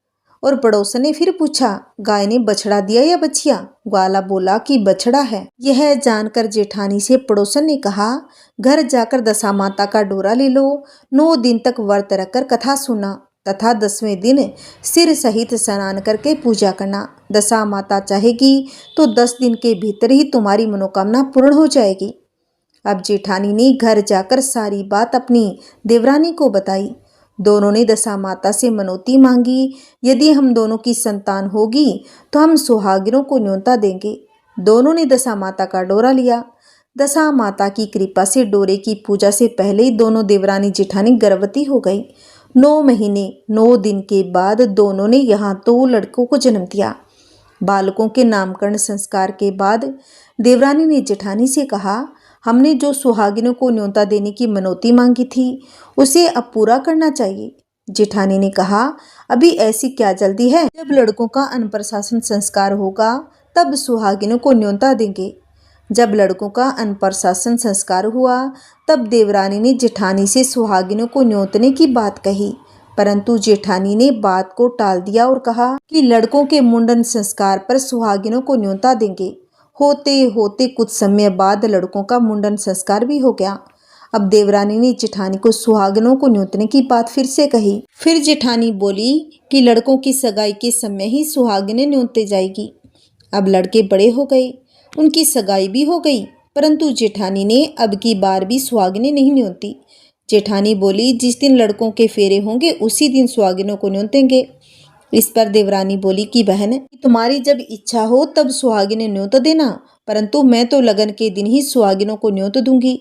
और पड़ोसन ने फिर पूछा, गाय ने बछड़ा दिया या बछिया? ग्वाला बोला कि बछड़ा है। यह जानकर जेठानी से पड़ोसन ने कहा, घर जाकर दशा माता का डोरा ले लो, 9 दिन तक व्रत रखकर कथा सुना तथा 10वें दिन सिर सहित स्नान करके पूजा करना। दशा माता चाहेगी तो 10 दिन के भीतर ही तुम्हारी मनोकामना पूर्ण हो जाएगी। अब जेठानी ने घर जाकर सारी बात अपनी देवरानी को बताई। दोनों ने दशा माता से मनौती मांगी, यदि हम दोनों की संतान होगी तो हम सुहागिनों को न्योता देंगे। दोनों ने दशा माता का डोरा लिया। दशा माता की कृपा से डोरे की पूजा से पहले ही दोनों देवरानी जेठानी गर्भवती हो गई। 9 महीने 9 दिन के बाद दोनों ने यहाँ 2 लड़कों को जन्म दिया। बालकों के नामकरण संस्कार के बाद देवरानी ने जेठानी से कहा, हमने जो सुहागिनों को न्योता देने की मनौती मांगी थी उसे अब पूरा करना चाहिए। जेठानी ने कहा, अभी ऐसी क्या जल्दी है? जब लड़कों का अन्नप्राशन संस्कार होगा तब सुहागिनों को न्योता देंगे। जब लड़कों का अन्नप्राशन संस्कार हुआ तब देवरानी ने जेठानी से सुहागिनों को न्योतने की बात कही, परंतु जेठानी ने बात को टाल दिया और कहा कि लड़कों के मुंडन संस्कार पर सुहागिनों को न्योता देंगे। होते होते कुछ समय बाद लड़कों का मुंडन संस्कार भी हो गया। अब देवरानी ने जेठानी को सुहागिनों को न्योतने की बात फिर से कही। फिर जेठानी बोली कि लड़कों की सगाई के समय ही सुहागिनें न्योते जाएगी। अब लड़के बड़े हो गए, उनकी सगाई भी हो गई, परंतु जेठानी ने अब की बार भी सुहागिनें नहीं न्योती। जेठानी बोली, जिस दिन लड़कों के फेरे होंगे उसी दिन सुहागिनों को न्योतेंगे। इस पर देवरानी बोली कि बहन, तुम्हारी जब इच्छा हो तब सुहागिनें न्योत देना, परंतु मैं तो लगन के दिन ही सुहागिनों को न्योत दूंगी।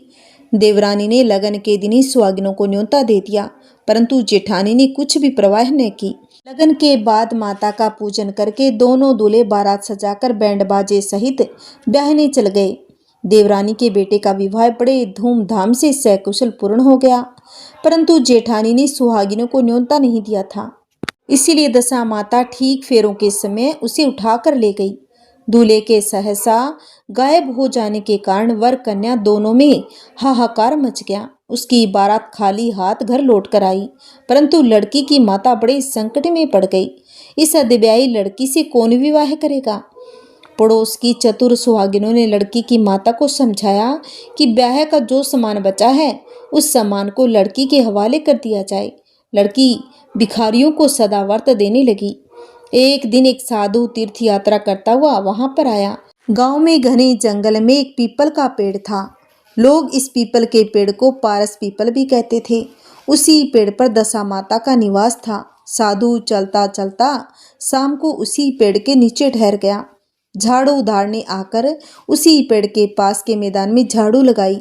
देवरानी ने लगन के दिन ही सुहागिनों को न्योता दे दिया, परंतु जेठानी ने कुछ भी परवाह न की। लगन के बाद माता का पूजन करके दोनों दूल्हे बारात सजाकर बैंड बाजे सहित ब्याहने चल गए। देवरानी के बेटे का विवाह बड़े धूमधाम से सकुशल पूर्ण हो गया, परंतु जेठानी ने सुहागिनों को न्योता नहीं दिया था। इसीलिए दशा माता ठीक फेरों के समय उसे उठाकर ले गई। दूल्हे के सहसा गायब हो जाने के कारण वर कन्या दोनों में हाहाकार मच गया। उसकी बारात खाली हाथ घर लौट कर आई, परंतु लड़की की माता बड़े संकट में पड़ गई। इस अधब्याई लड़की से कौन विवाह करेगा? पड़ोस की चतुर सुहागिनों ने लड़की की माता को समझाया कि ब्याह का जो सामान बचा है उस सामान को लड़की के हवाले कर दिया जाए। लड़की भिखारियों को सदाव्रत देने लगी। एक दिन एक साधु तीर्थ यात्रा करता हुआ वहां पर आया। गांव में घने जंगल में एक पीपल का पेड़ था। लोग इस पीपल के पेड़ को पारस पीपल भी कहते थे। उसी पेड़ पर दशा माता का निवास था। साधु चलता चलता शाम को उसी पेड़ के नीचे ठहर गया। झाड़ू उधारने आकर उसी पेड़ के पास के मैदान में झाड़ू लगाई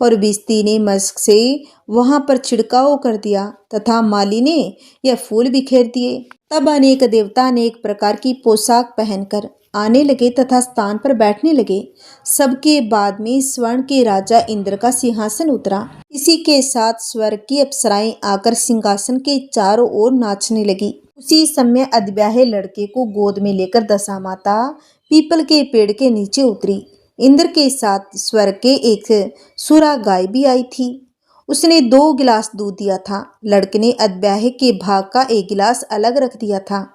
और बिस्ती ने मस्क से वहां पर छिड़काव कर दिया तथा माली ने यह फूल बिखेर दिए। तब अनेक देवता अनेक प्रकार की पोशाक पहनकर आने लगे तथा स्थान पर बैठने लगे। सबके बाद में स्वर्ण के राजा इंद्र का सिंहासन उतरा। इसी के साथ स्वर्ग की अप्सराएं आकर सिंहासन के चारों ओर नाचने लगी। उसी समय अधब्याहे लड़के को गोद में लेकर दशा माता पीपल के पेड़ के नीचे उतरी। इंद्र के साथ स्वर्ग के एक सुरा गाय भी आई थी। उसने 2 गिलास दूध दिया था। लड़के ने अधब्याहे के भाग का 1 गिलास अलग रख दिया था।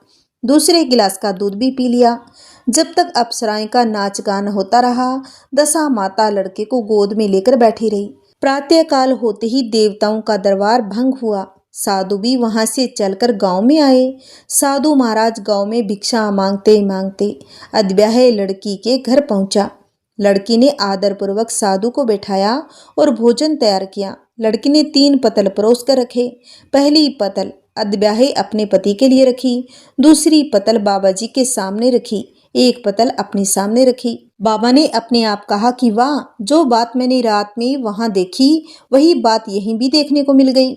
दूसरे गिलास का दूध भी पी लिया। जब तक अप्सराएं का नाच गान होता रहा, दशा माता लड़के को गोद में लेकर बैठी रही। प्रातःकाल होते ही देवताओं का दरबार भंग हुआ। साधु भी वहां से चलकर गांव में आए। साधु महाराज गांव में भिक्षा मांगते मांगते अधब्याहे लड़की के घर पहुंचा। लड़की ने आदरपूर्वक साधु को बैठाया और भोजन तैयार किया। लड़की ने 3 पतल परोस कर रखे। पहली पतल अधब्याहे अपने पति के लिए रखी, दूसरी पतल बाबा जी के सामने रखी, एक पतल अपने सामने रखी। बाबा ने अपने आप कहा कि वाह, जो बात मैंने रात में वहां देखी वही बात यहीं भी देखने को मिल गई।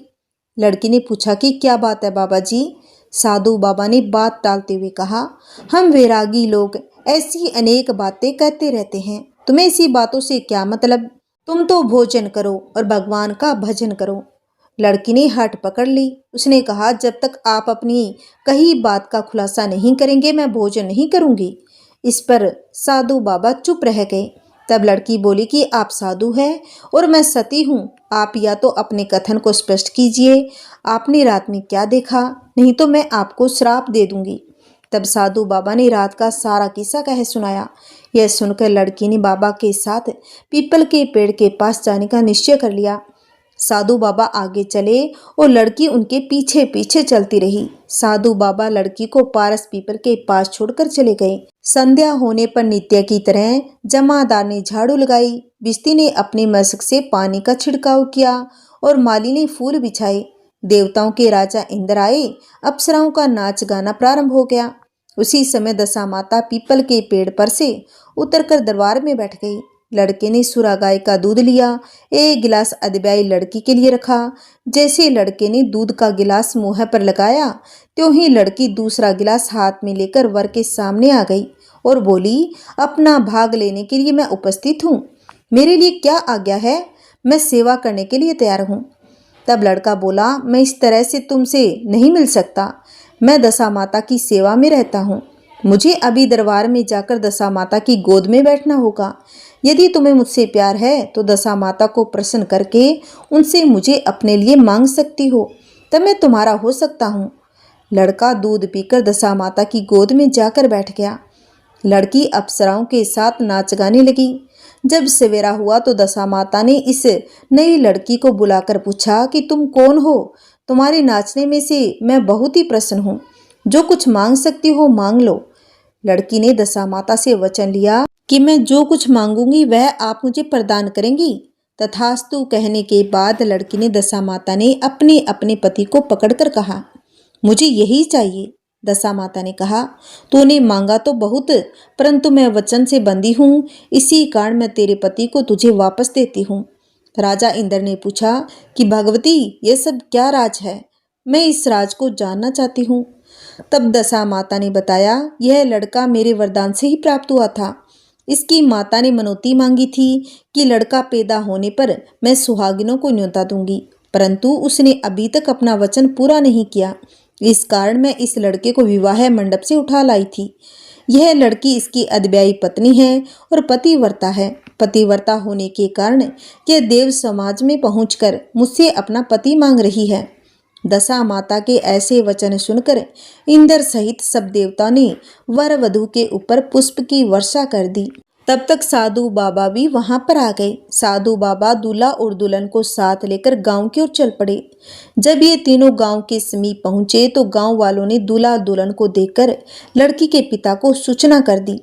लड़की ने पूछा कि क्या बात है बाबा जी? साधु बाबा ने बात टालते हुए कहा, हम वैरागी लोग ऐसी अनेक बातें कहते रहते हैं, तुम्हें ऐसी बातों से क्या मतलब? तुम तो भोजन करो और भगवान का भजन करो। लड़की ने हट पकड़ ली। उसने कहा, जब तक आप अपनी कही बात का खुलासा नहीं करेंगे मैं भोजन नहीं करूंगी। इस पर साधु बाबा चुप रह गए तब लड़की बोली कि आप साधु हैं और मैं सती हूँ। आप या तो अपने कथन को स्पष्ट कीजिए, आपने रात में क्या देखा, नहीं तो मैं आपको श्राप दे दूंगी। तब साधु बाबा ने रात का सारा किस्सा कह सुनाया। यह सुनकर लड़की ने बाबा के साथ पीपल के पेड़ के पास जाने का निश्चय कर लिया। साधु बाबा आगे चले और लड़की उनके पीछे पीछे चलती रही। साधु बाबा लड़की को पारस पीपल के पास छोड़कर चले गए। संध्या होने पर नित्य की तरह जमादार ने झाड़ू लगाई, बिस्ती ने अपने मशक से पानी का छिड़काव किया और माली ने फूल बिछाए। देवताओं के राजा इंद्र आए, अप्सराओं का नाच गाना प्रारंभ हो गया। उसी समय दशा माता पीपल के पेड़ पर से उतरकर दरबार में बैठ गई। लड़के ने सुरा गाय का दूध लिया, एक गिलास अदब्याई लड़की के लिए रखा। जैसे लड़के ने दूध का गिलास मुंह पर लगाया, त्यों ही लड़की दूसरा गिलास हाथ में लेकर वर के सामने आ गई और बोली, अपना भाग लेने के लिए मैं उपस्थित हूँ। मेरे लिए क्या आज्ञा है, मैं सेवा करने के लिए तैयार हूँ। तब लड़का बोला, मैं इस तरह से तुमसे नहीं मिल सकता, मैं दशा माता की सेवा में रहता हूँ। मुझे अभी दरबार में जाकर दशा माता की गोद में बैठना होगा। यदि तुम्हें मुझसे प्यार है तो दशा माता को प्रसन्न करके उनसे मुझे अपने लिए मांग सकती हो, तब मैं तुम्हारा हो सकता हूँ। लड़का दूध पीकर दशा माता की गोद में जाकर बैठ गया। लड़की अप्सराओं के साथ नाच गाने लगी। जब सवेरा हुआ तो दशा माता ने इस नई लड़की को बुलाकर पूछा कि तुम कौन हो? तुम्हारे नाचने में से मैं बहुत ही प्रसन्न हूँ, जो कुछ मांग सकती हो मांग लो। लड़की ने दशा माता से वचन लिया कि मैं जो कुछ मांगूंगी वह आप मुझे प्रदान करेंगी। तथास्तु कहने के बाद लड़की ने दशा माता ने अपने अपने पति को पकड़कर कहा, मुझे यही चाहिए। दशा माता ने कहा, तूने मांगा तो बहुत, परंतु मैं वचन से बंधी हूँ, इसी कारण मैं तेरे पति को तुझे वापस देती हूँ। राजा इंद्र ने पूछा कि भगवती, ये सब क्या राज है? मैं इस राज को जानना चाहती हूँ। तब दशा माता ने बताया, यह लड़का मेरे वरदान से ही प्राप्त हुआ था। इसकी माता ने मनौती मांगी थी कि लड़का पैदा होने पर मैं सुहागिनों को न्योता दूंगी, परंतु उसने अभी तक अपना वचन पूरा नहीं किया। इस कारण मैं इस लड़के को विवाह मंडप से उठा लाई थी। यह लड़की इसकी अदब्याई पत्नी है और पतिव्रता है। पतिव्रता होने के कारण यह देव समाज में पहुंचकर मुझसे अपना पति मांग रही है। दशा माता के ऐसे वचन सुनकर इंद्र सहित सब देवता ने वर वधू के ऊपर पुष्प की वर्षा कर दी। तब तक साधु बाबा भी वहां पर आ गए। साधु बाबा दूल्हा और दुल्हन को साथ लेकर गांव की ओर चल पड़े। जब ये तीनों गांव के समीप पहुंचे तो गांव वालों ने दूल्हा दुल्हन को देखकर लड़की के पिता को सूचना कर दी,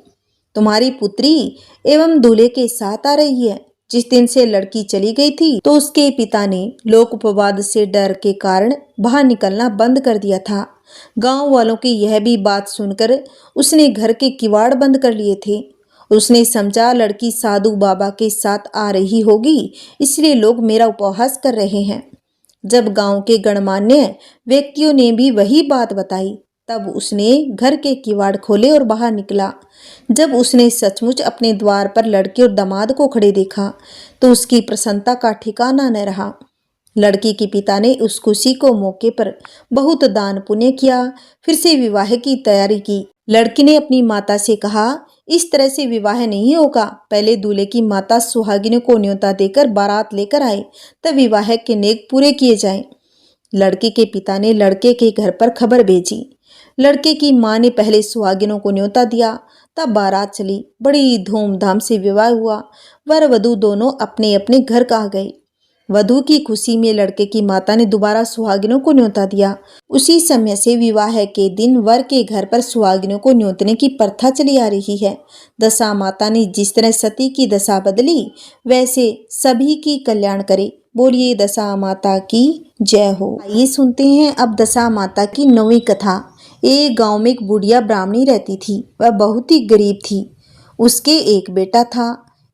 तुम्हारी पुत्री एवं दूल्हे के साथ आ रही है। जिस दिन से लड़की चली गई थी तो उसके पिता ने लोक उपवाद से डर के कारण बाहर निकलना बंद कर दिया था। गांव वालों की यह भी बात सुनकर उसने घर के किवाड़ बंद कर लिए थे। उसने समझा लड़की साधु बाबा के साथ आ रही होगी, इसलिए लोग मेरा उपहास कर रहे हैं। जब गांव के गणमान्य व्यक्तियों ने भी वही बात बताई, तब उसने घर के किवाड़ खोले और बाहर निकला। जब उसने सचमुच अपने द्वार पर लड़के और दामाद को खड़े देखा तो उसकी प्रसन्नता का ठिकाना न रहा। लड़की के पिता ने उस खुशी को मौके पर बहुत दान पुण्य किया, फिर से विवाह की तैयारी की। लड़की ने अपनी माता से कहा, इस तरह से विवाह नहीं होगा, पहले दूल्हे की माता सुहागिनों को न्योता देकर बारात लेकर आए, तब विवाह के नेक पूरे किए जाएं। लड़के के पिता ने लड़के के घर पर खबर भेजी। लड़के की मां ने पहले सुहागिनों को न्योता दिया, तब बारात चली। बड़ी धूमधाम से विवाह हुआ। वर वधू दोनों अपने अपने घर आ गए। वधू की खुशी में लड़के की माता ने दोबारा सुहागिनों को न्योता दिया। उसी समय से विवाह के दिन वर के घर पर सुहागिनों को न्योतने की प्रथा चली आ रही है। दशा माता ने जिस तरह सती की दशा बदली, वैसे सभी की कल्याण करे। बोलिए दशा माता की जय हो। आइए सुनते हैं अब दशा माता की नौवीं कथा। एक गांव में एक बुढ़िया ब्राह्मणी रहती थी। वह बहुत ही गरीब थी। उसके एक बेटा था।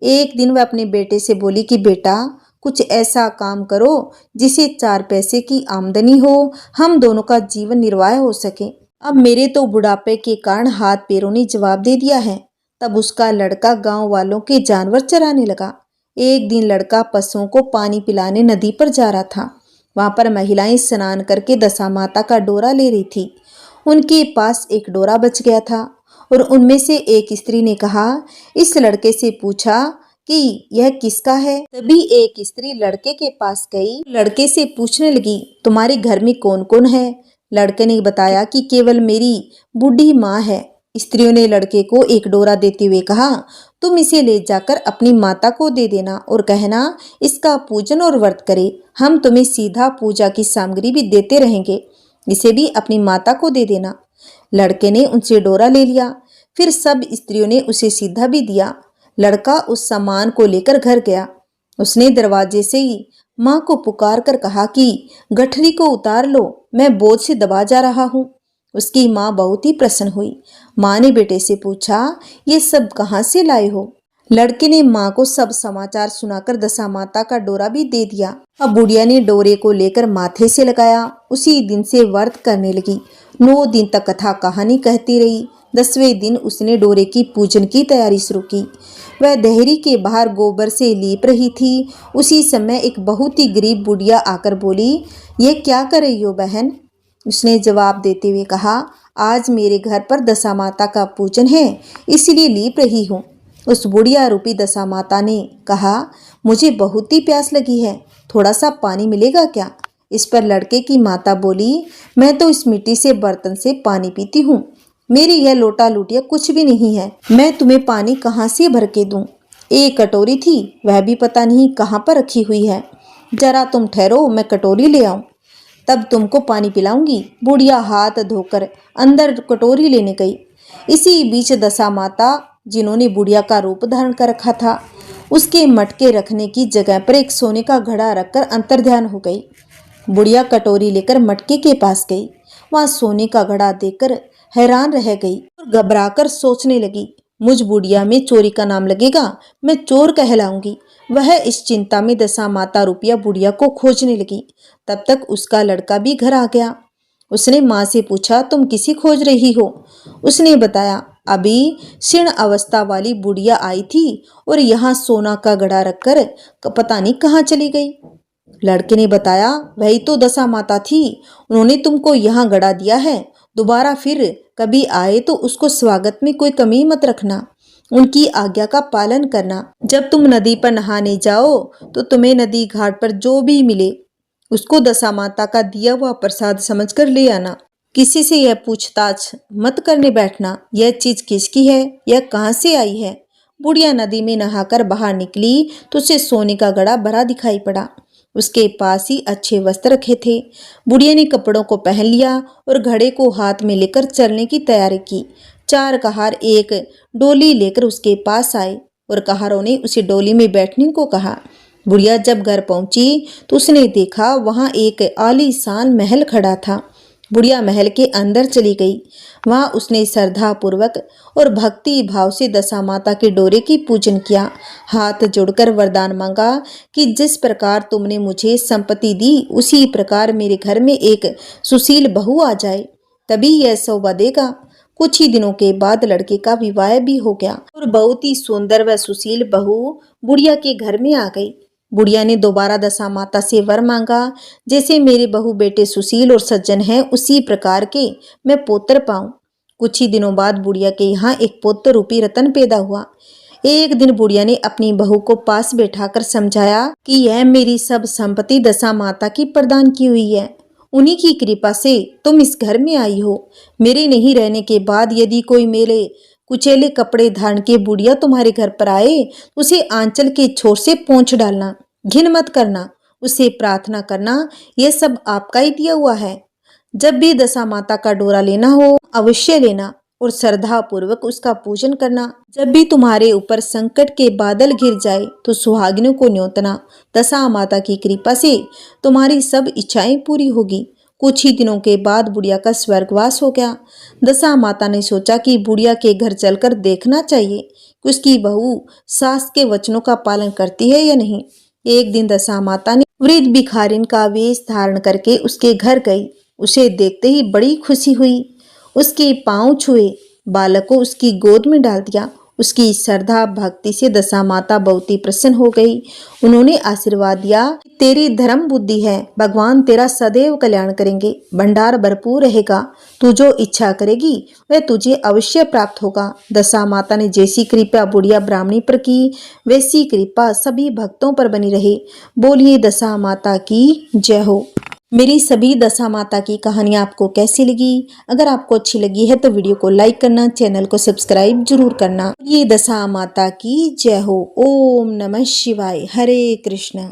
एक दिन वह अपने बेटे से बोली कि बेटा, कुछ ऐसा काम करो जिसे 4 पैसे की आमदनी हो, हम दोनों का जीवन निर्वाह हो सके। अब मेरे तो बुढ़ापे के कारण हाथ पैरों ने जवाब दे दिया है। तब उसका लड़का गांव वालों के जानवर चराने लगा। एक दिन लड़का पशुओं को पानी पिलाने नदी पर जा रहा था। वहां पर महिलाएं स्नान करके दशा माता का डोरा ले रही थी। उनके पास एक डोरा बच गया था और उनमें से एक स्त्री ने कहा, इस लड़के से पूछा कि यह किसका है। तभी एक स्त्री लड़के के पास गई, लड़के से पूछने लगी, तुम्हारे घर में कौन कौन है। लड़के ने बताया कि केवल मेरी बूढ़ी माँ है। स्त्रियों ने लड़के को एक डोरा देते हुए कहा, तुम इसे ले जाकर अपनी माता को दे देना और कहना इसका पूजन और व्रत करे। हम तुम्हें सीधा पूजा की सामग्री भी देते रहेंगे, इसे भी अपनी माता को दे देना। लड़के ने उनसे डोरा ले लिया। फिर सब स्त्रियों ने उसे सीधा भी दिया। लड़का उस सामान को लेकर घर गया। उसने दरवाजे से ही माँ को पुकार कर कहा कि गठरी को उतार लो, मैं बोझ से दबा जा रहा हूँ। उसकी माँ बहुत ही प्रसन्न हुई। माँ ने बेटे से पूछा, ये सब कहाँ से लाए हो। लड़के ने माँ को सब समाचार सुनाकर दशा माता का डोरा भी दे दिया। अब बुढ़िया ने डोरे को लेकर माथे से लगाया। उसी दिन से व्रत करने लगी। 9 दिन तक कथा कहानी कहती रही। 10वें दिन उसने डोरे की पूजन की तैयारी शुरू की। वह देहरी के बाहर गोबर से लीप रही थी। उसी समय एक बहुत ही गरीब बुढ़िया आकर बोली, ये क्या कर रही हो बहन। उसने जवाब देते हुए कहा, आज मेरे घर पर दशा माता का पूजन है, इसलिए लीप रही हूँ। उस बुढ़िया रूपी दशा माता ने कहा, मुझे बहुत ही प्यास लगी है, थोड़ा सा पानी मिलेगा क्या। इस पर लड़के की माता बोली, मैं तो इस मिट्टी से बर्तन से पानी पीती हूँ, मेरी यह लोटा लुटिया कुछ भी नहीं है, मैं तुम्हें पानी कहाँ से भर के दूँ। एक कटोरी थी, वह भी पता नहीं कहाँ पर रखी हुई है, जरा तुम ठहरो, मैं कटोरी ले आऊँ, तब तुमको पानी पिलाऊंगी। बुढ़िया हाथ धोकर अंदर कटोरी लेने गई। इसी बीच दशा माता, जिन्होंने बुढ़िया का रूप धारण कर रखा था, उसके मटके रखने की जगह पर एक सोने का घड़ा रखकर अंतर्ध्यान हो गई। बुढ़िया कटोरी लेकर मटके के पास गई। वहां सोने का घड़ा देखकर हैरान रह गई और घबराकर सोचने लगी, मुझ बुढ़िया में चोरी का नाम लगेगा, मैं चोर कहलाऊंगी। वह इस चिंता में दशा माता रुपया बुढ़िया को खोजने लगी। तब तक उसका लड़का भी घर आ गया। उसने माँ से पूछा, तुम किसे खोज रही हो। उसने बताया, अभी क्षीण अवस्था वाली बुढ़िया आई थी और यहाँ सोना का घड़ा रखकर पता नहीं कहाँ चली गई। लड़के ने बताया, वही तो दशा माता थी, उन्होंने तुमको यहाँ घड़ा दिया है, दोबारा फिर कभी आए तो उसको स्वागत में कोई कमी मत रखना, उनकी आज्ञा का पालन करना। जब तुम नदी पर नहाने जाओ तो तुम्हें नदी घाट पर जो भी मिले उसको दशा माता का दिया हुआ प्रसाद समझकर ले आना। किसी से यह पूछताछ मत करने बैठना, यह चीज किसकी है, यह कहाँ से आई है। बुढ़िया नदी में नहाकर बाहर निकली तो उसे सोने का घड़ा भरा दिखाई पड़ा। उसके पास ही अच्छे वस्त्र रखे थे। बुढ़िया ने कपड़ों को पहन लिया और घड़े को हाथ में लेकर चलने की तैयारी की। 4 कहार एक डोली लेकर उसके पास आए और कहारों ने उसे डोली में बैठने को कहा। बुढ़िया जब घर पहुंची तो उसने देखा वहां एक आलीशान महल खड़ा था। बुढ़िया महल के अंदर चली गई। वहां उसने श्रद्धा पूर्वक और भक्ति भाव से दशा माता के डोरे की पूजन किया। हाथ जोड़कर वरदान मांगा कि जिस प्रकार तुमने मुझे संपत्ति दी उसी प्रकार मेरे घर में एक सुशील बहू आ जाए, तभी यह शोभा देगा। कुछ ही दिनों के बाद लड़के का विवाह भी हो गया और बहुत ही सुंदर व सुशील बहू बुढ़िया के घर में आ गई। बुढ़िया ने दोबारा दशा माता से वर मांगा, जैसे मेरे बहू बेटे सुशील और सज्जन हैं उसी प्रकार के मैं पुत्र पाऊं। कुछ ही दिनों बाद बुढ़िया के यहाँ एक पुत्र रूपी रतन पैदा हुआ। एक दिन बुढ़िया ने अपनी बहू को पास बैठाकर समझाया कि यह मेरी सब संपत्ति दशा माता की प्रदान की हुई है, उन्हीं की कृपा से तुम इस घर में आई हो। मेरे नहीं रहने के बाद यदि कोई मेरे कुचेले कपड़े धारण के बुढ़िया तुम्हारे घर पर आए, उसे आंचल के छोर से पोंछ डालना, घिन मत करना, उसे प्रार्थना करना, यह सब आपका ही दिया हुआ है। जब भी दशा माता का डोरा लेना हो अवश्य लेना और श्रद्धा पूर्वक उसका पूजन करना। जब भी तुम्हारे ऊपर संकट के बादल घिर जाए तो सुहागिनों को न्योतना, दशा माता की कृपा से तुम्हारी सब इच्छाएं पूरी होगी। कुछ ही दिनों के बाद बुढ़िया का स्वर्गवास हो गया। दशा माता ने सोचा कि बुढ़िया के घर चलकर देखना चाहिए कि उसकी बहू सास के वचनों का पालन करती है या नहीं। एक दिन दशा माता ने वृद्ध भिखारिन का वेश धारण करके उसके घर गई। उसे देखते ही बड़ी खुशी हुई। उसके पांव छुए, बालक को उसकी गोद में डाल दिया उसकी श्रद्धा भक्ति से दशा माता बहुत ही प्रसन्न हो गई। उन्होंने आशीर्वाद दिया, तेरी धर्म बुद्धि है, भगवान तेरा सदैव कल्याण करेंगे, भंडार भरपूर रहेगा, तू जो इच्छा करेगी वह तुझे अवश्य प्राप्त होगा। दशा माता ने जैसी कृपा बुढ़िया ब्राह्मणी पर की वैसी कृपा सभी भक्तों पर बनी रहे। बोलिए दशा माता की जय हो। मेरी सभी दशा माता की कहानियाँ आपको कैसी लगी? अगर आपको अच्छी लगी है तो वीडियो को लाइक करना, चैनल को सब्सक्राइब जरूर करना। ये दशा माता की जय हो। ओम नमः शिवाय। हरे कृष्ण।